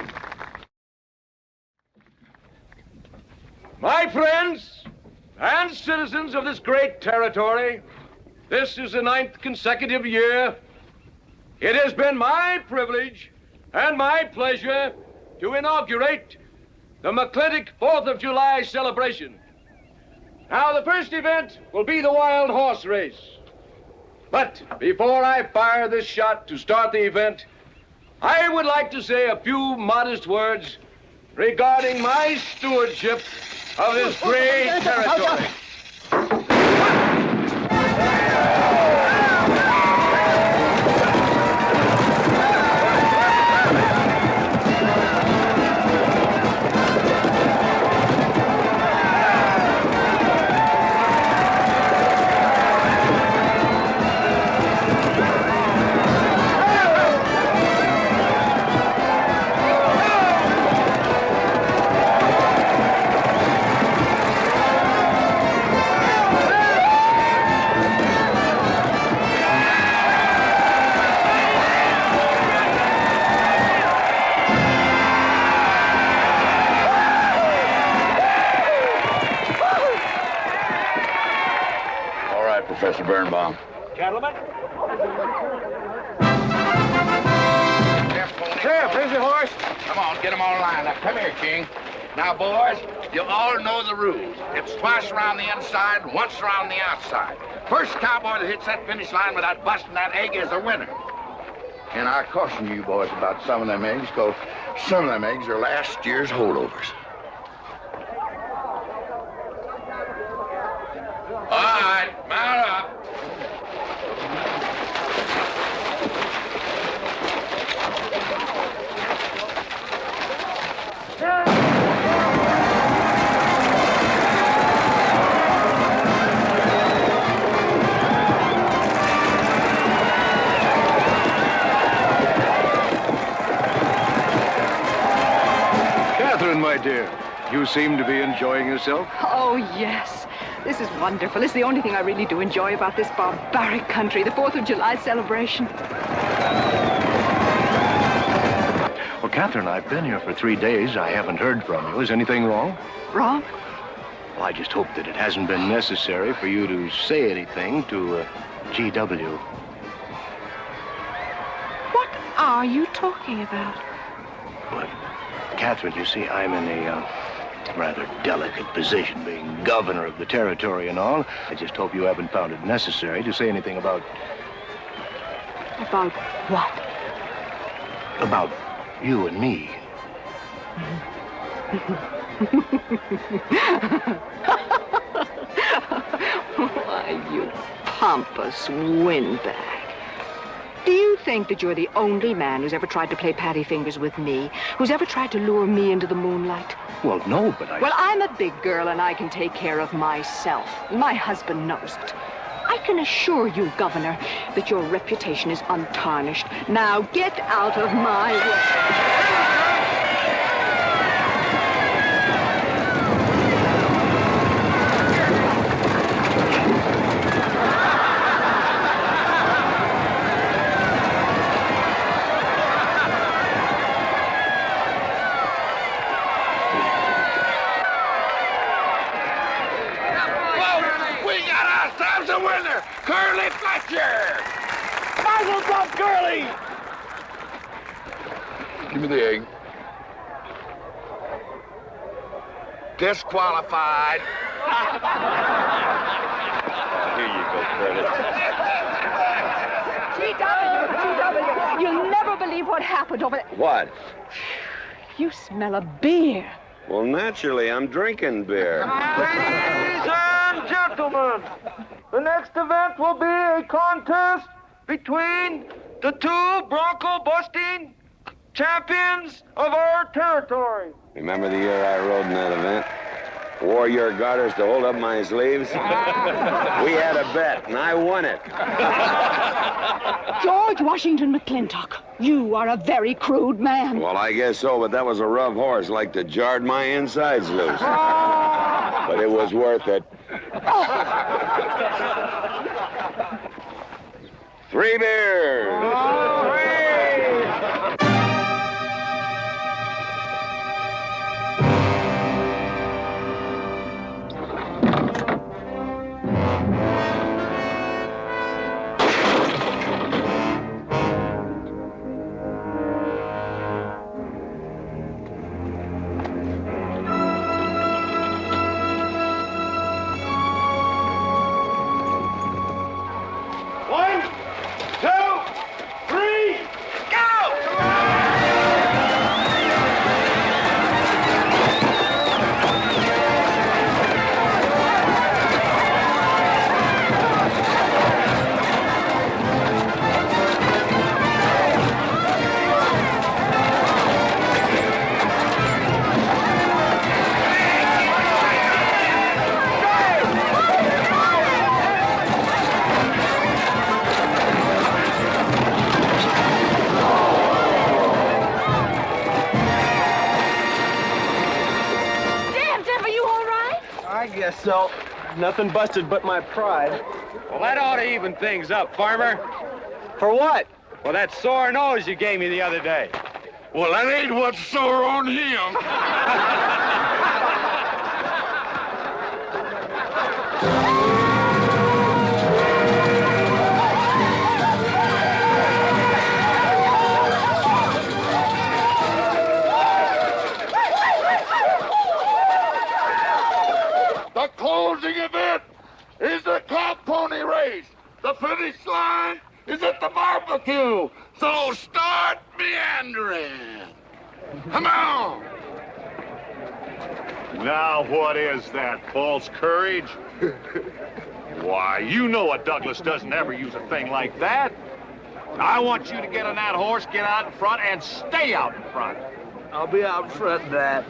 My friends and citizens of this great territory, this is the 9th consecutive year. It has been my privilege and my pleasure to inaugurate the McLintock 4th of July celebration. Now, the first event will be the wild horse race. But before I fire this shot to start the event, I would like to say a few modest words regarding my stewardship of this great territory. Professor Birnbaum. Gentlemen. Sheriff, here's your horse. Come on, get them all lined up. Come here, King. Now, boys, you all know the rules. It's twice around the inside, once around the outside. First cowboy that hits that finish line without busting that egg is the winner. And I caution you boys about some of them eggs, because some of them eggs are last year's holdovers. All right, mount up. Katherine, my dear, you seem to be enjoying yourself. Oh, yes. This is wonderful. It's the only thing I really do enjoy about this barbaric country, the 4th of July celebration. Well, Katherine, I've been here for 3 days. I haven't heard from you. Is anything wrong? Wrong? Well, I just hope that it hasn't been necessary for you to say anything to GW. What are you talking about? But, Katherine, you see, I'm in a rather delicate position, being governor of the territory and all. I just hope you haven't found it necessary to say anything about... About what? About you and me. Why, you pompous windbag. Do you think that you're the only man who's ever tried to play patty fingers with me, who's ever tried to lure me into the moonlight? Well, no, but I... Well, I'm a big girl and I can take care of myself. My husband knows it. I can assure you, Governor, that your reputation is untarnished. Now get out of my way. Curly Fletcher! Muzzle up, Curly! Give me the egg. Disqualified. Here you go, Curly. GW, you'll never believe what happened over there. What? You smell a beer. Well, naturally, I'm drinking beer. Ladies and gentlemen, the next event will be a contest between the two bronco-busting champions of our territory. Remember the year I rode in that event? Wore your garters to hold up my sleeves? We had a bet, and I won it. George Washington McLintock, you are a very crude man. Well, I guess so, but that was a rough horse, like to jarred my insides loose. But it was worth it. 3 beers. One, two, three. guess so. Nothing busted but my pride. Well, that ought to even things up, farmer. For what? Well, that sore nose you gave me the other day. Well, that ain't what's sore on him. The closing event is the cow pony race. The finish line is at the barbecue. So start meandering. Come on. Now, what is that, false courage? Why, you know a Douglas doesn't ever use a thing like that. I want you to get on that horse, get out in front, and stay out in front. I'll be out in front, Dad.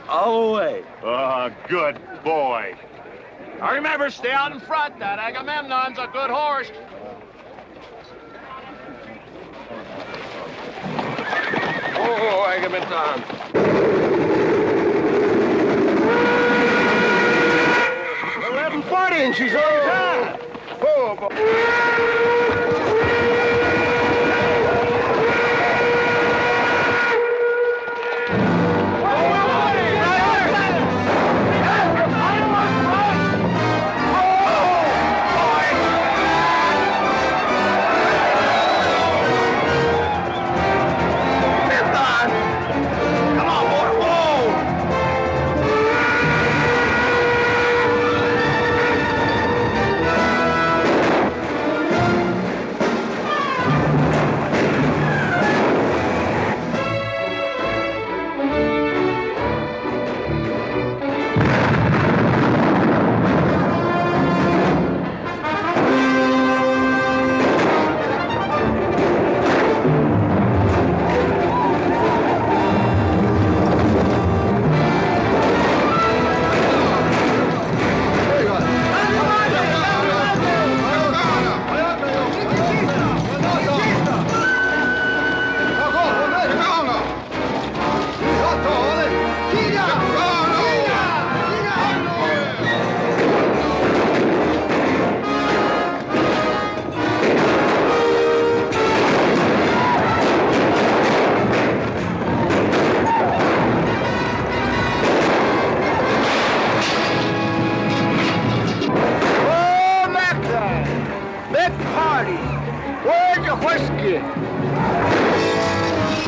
All the way. Good boy. Now remember, stay out in front. That Agamemnon's a good horse. Oh, Agamemnon. 11:40 and she's on time. Oh, boy.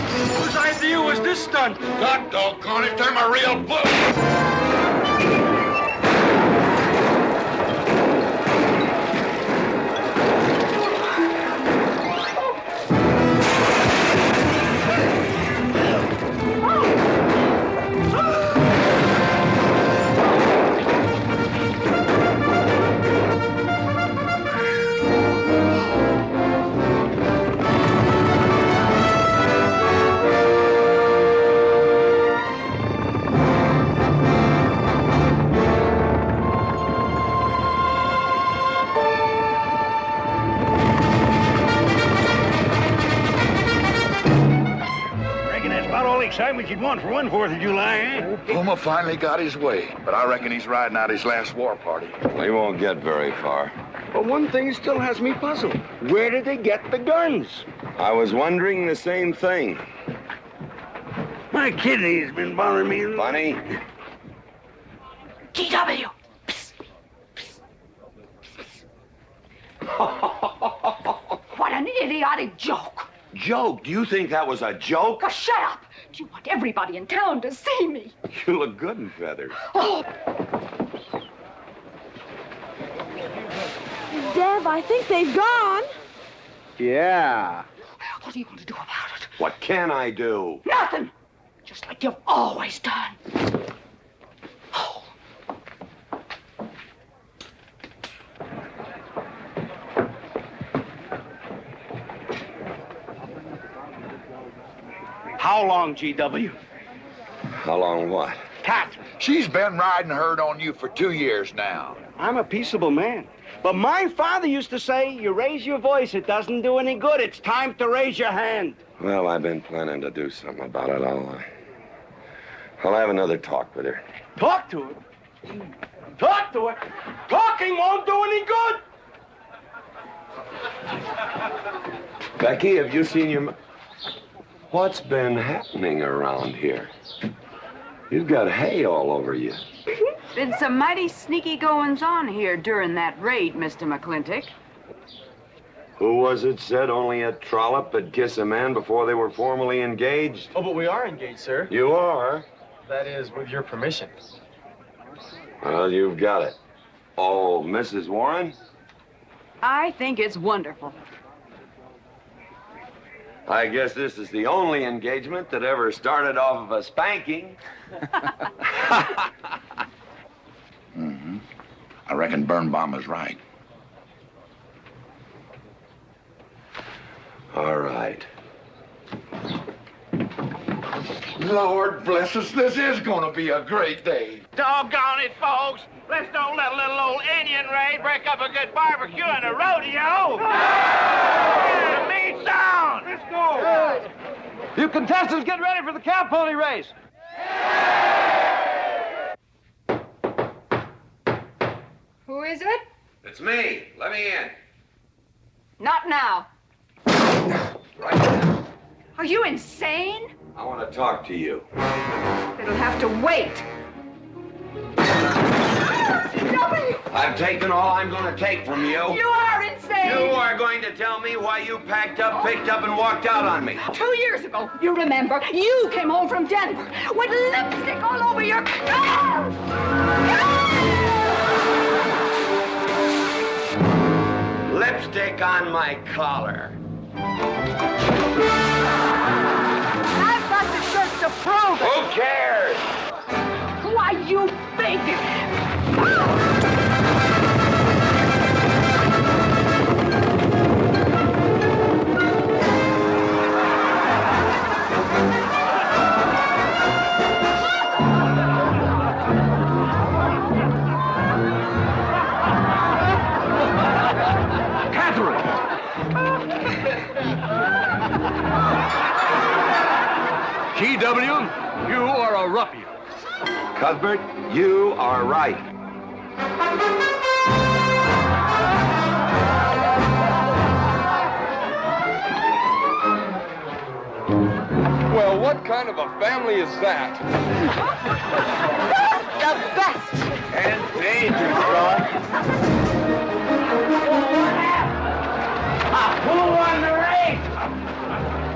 Whose idea was this stunt? God doggone it, they're my real book. Excitement you'd want for one 4th of July, eh? Puma finally got his way, but I reckon he's riding out his last war party. He won't get very far. But one thing still has me puzzled. Where did they get the guns? I was wondering the same thing. My kidney's been bothering me. Funny? GW! What an idiotic joke. Joke? Do you think that was a joke? Oh, shut up. Do you want everybody in town to see me? You look good in feathers. Oh. Dev, I think they've gone. Yeah. What are you going to do about it? What can I do? Nothing. Just like you've always done. How long, GW? How long what? Katherine. She's been riding herd on you for 2 years now. I'm a peaceable man. But my father used to say, you raise your voice, it doesn't do any good. It's time to raise your hand. Well, I've been planning to do something about it. I'll have another talk with her. Talk to her? Talk to her? Talking won't do any good. Becky, have you seen your... What's been happening around here? You've got hay all over you. Been some mighty sneaky goings-on here during that raid, Mr. McLintock. Who was it said only a trollop would kiss a man before they were formally engaged? Oh, but we are engaged, sir. You are? That is, with your permission. Well, you've got it. Oh, Mrs. Warren? I think it's wonderful. I guess this is the only engagement that ever started off of a spanking. Mm-hmm. I reckon Birnbaum is right. All right. Lord bless us, this is gonna be a great day. Doggone it, folks. Let's don't let a little old Indian raid break up a good barbecue and a rodeo. The meat sound. Let's go. You contestants get ready for the cow pony race. Who is it? It's me. Let me in. Not now. Right now. Are you insane? I want to talk to you. It'll have to wait. I've taken all I'm going to take from you. You are insane. You are going to tell me why you packed up, picked up, and walked out on me. 2 years ago, you remember, you came home from Denver with lipstick all over your clothes. Lipstick on my collar. I've got the shirts to prove it. Who cares? Why, you big... Katherine! GW, you are a ruffian. Cuthbert, you are right. Well, what kind of a family is that? The best. And dangerous, son. Who won the race?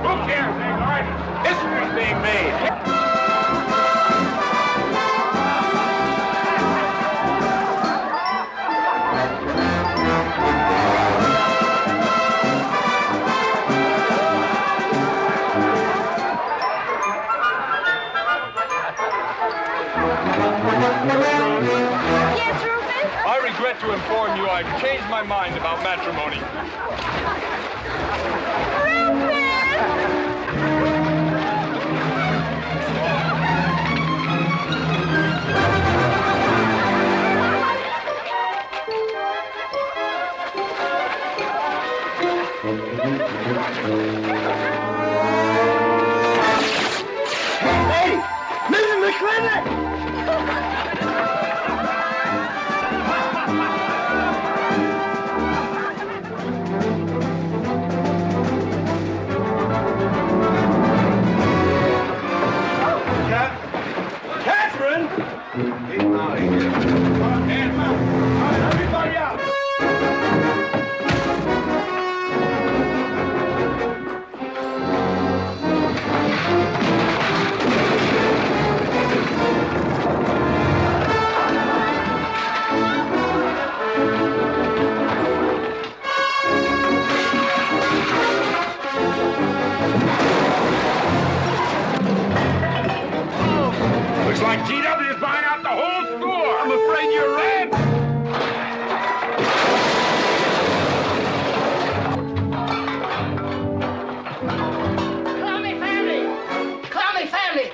Who cares, all right? History's being made. Yes, Rufus? I regret to inform you I've changed my mind about matrimony. Hey, Mrs. McLintock! Katherine! Keep him out of here. Hands up. All right, everybody out. Looks like GW is buying out the whole store. I'm afraid you're right. Clowney family! Clowney family!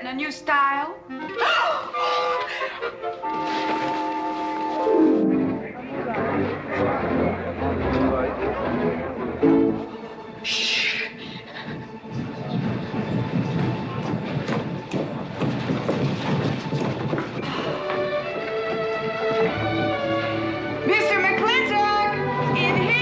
a new style? Shh. Mr. McLintock, in here!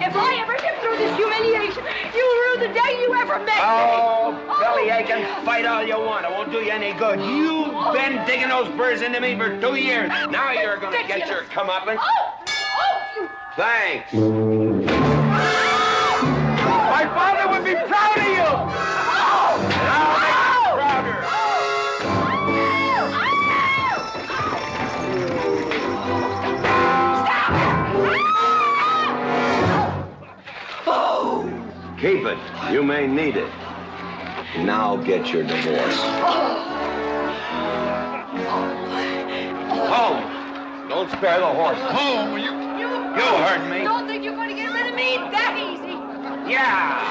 If I ever get through this humiliation, you'll rue the day you ever met Oh, me. belly aching, fight all you want. It won't do you any good. You've been digging those burrs into me for 2 years. Now you're gonna get your comeuppance. Thanks. My father would be proud of you! Now make him prouder. Keep it. You may need it. Now get your divorce. Home. Don't spare the horse. Home, you heard me. Don't think you're going to get rid of me that easy. Yeah.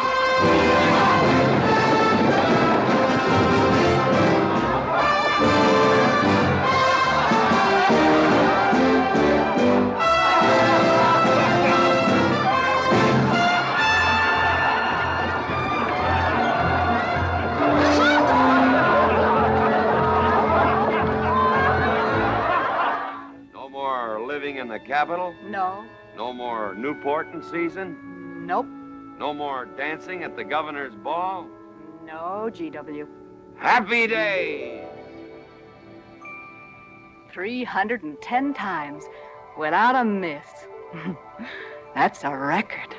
No more living in the capital? No. No more Newport in season? Nope. No more dancing at the governor's ball? No, GW. Happy days! 310 times without a miss. That's a record.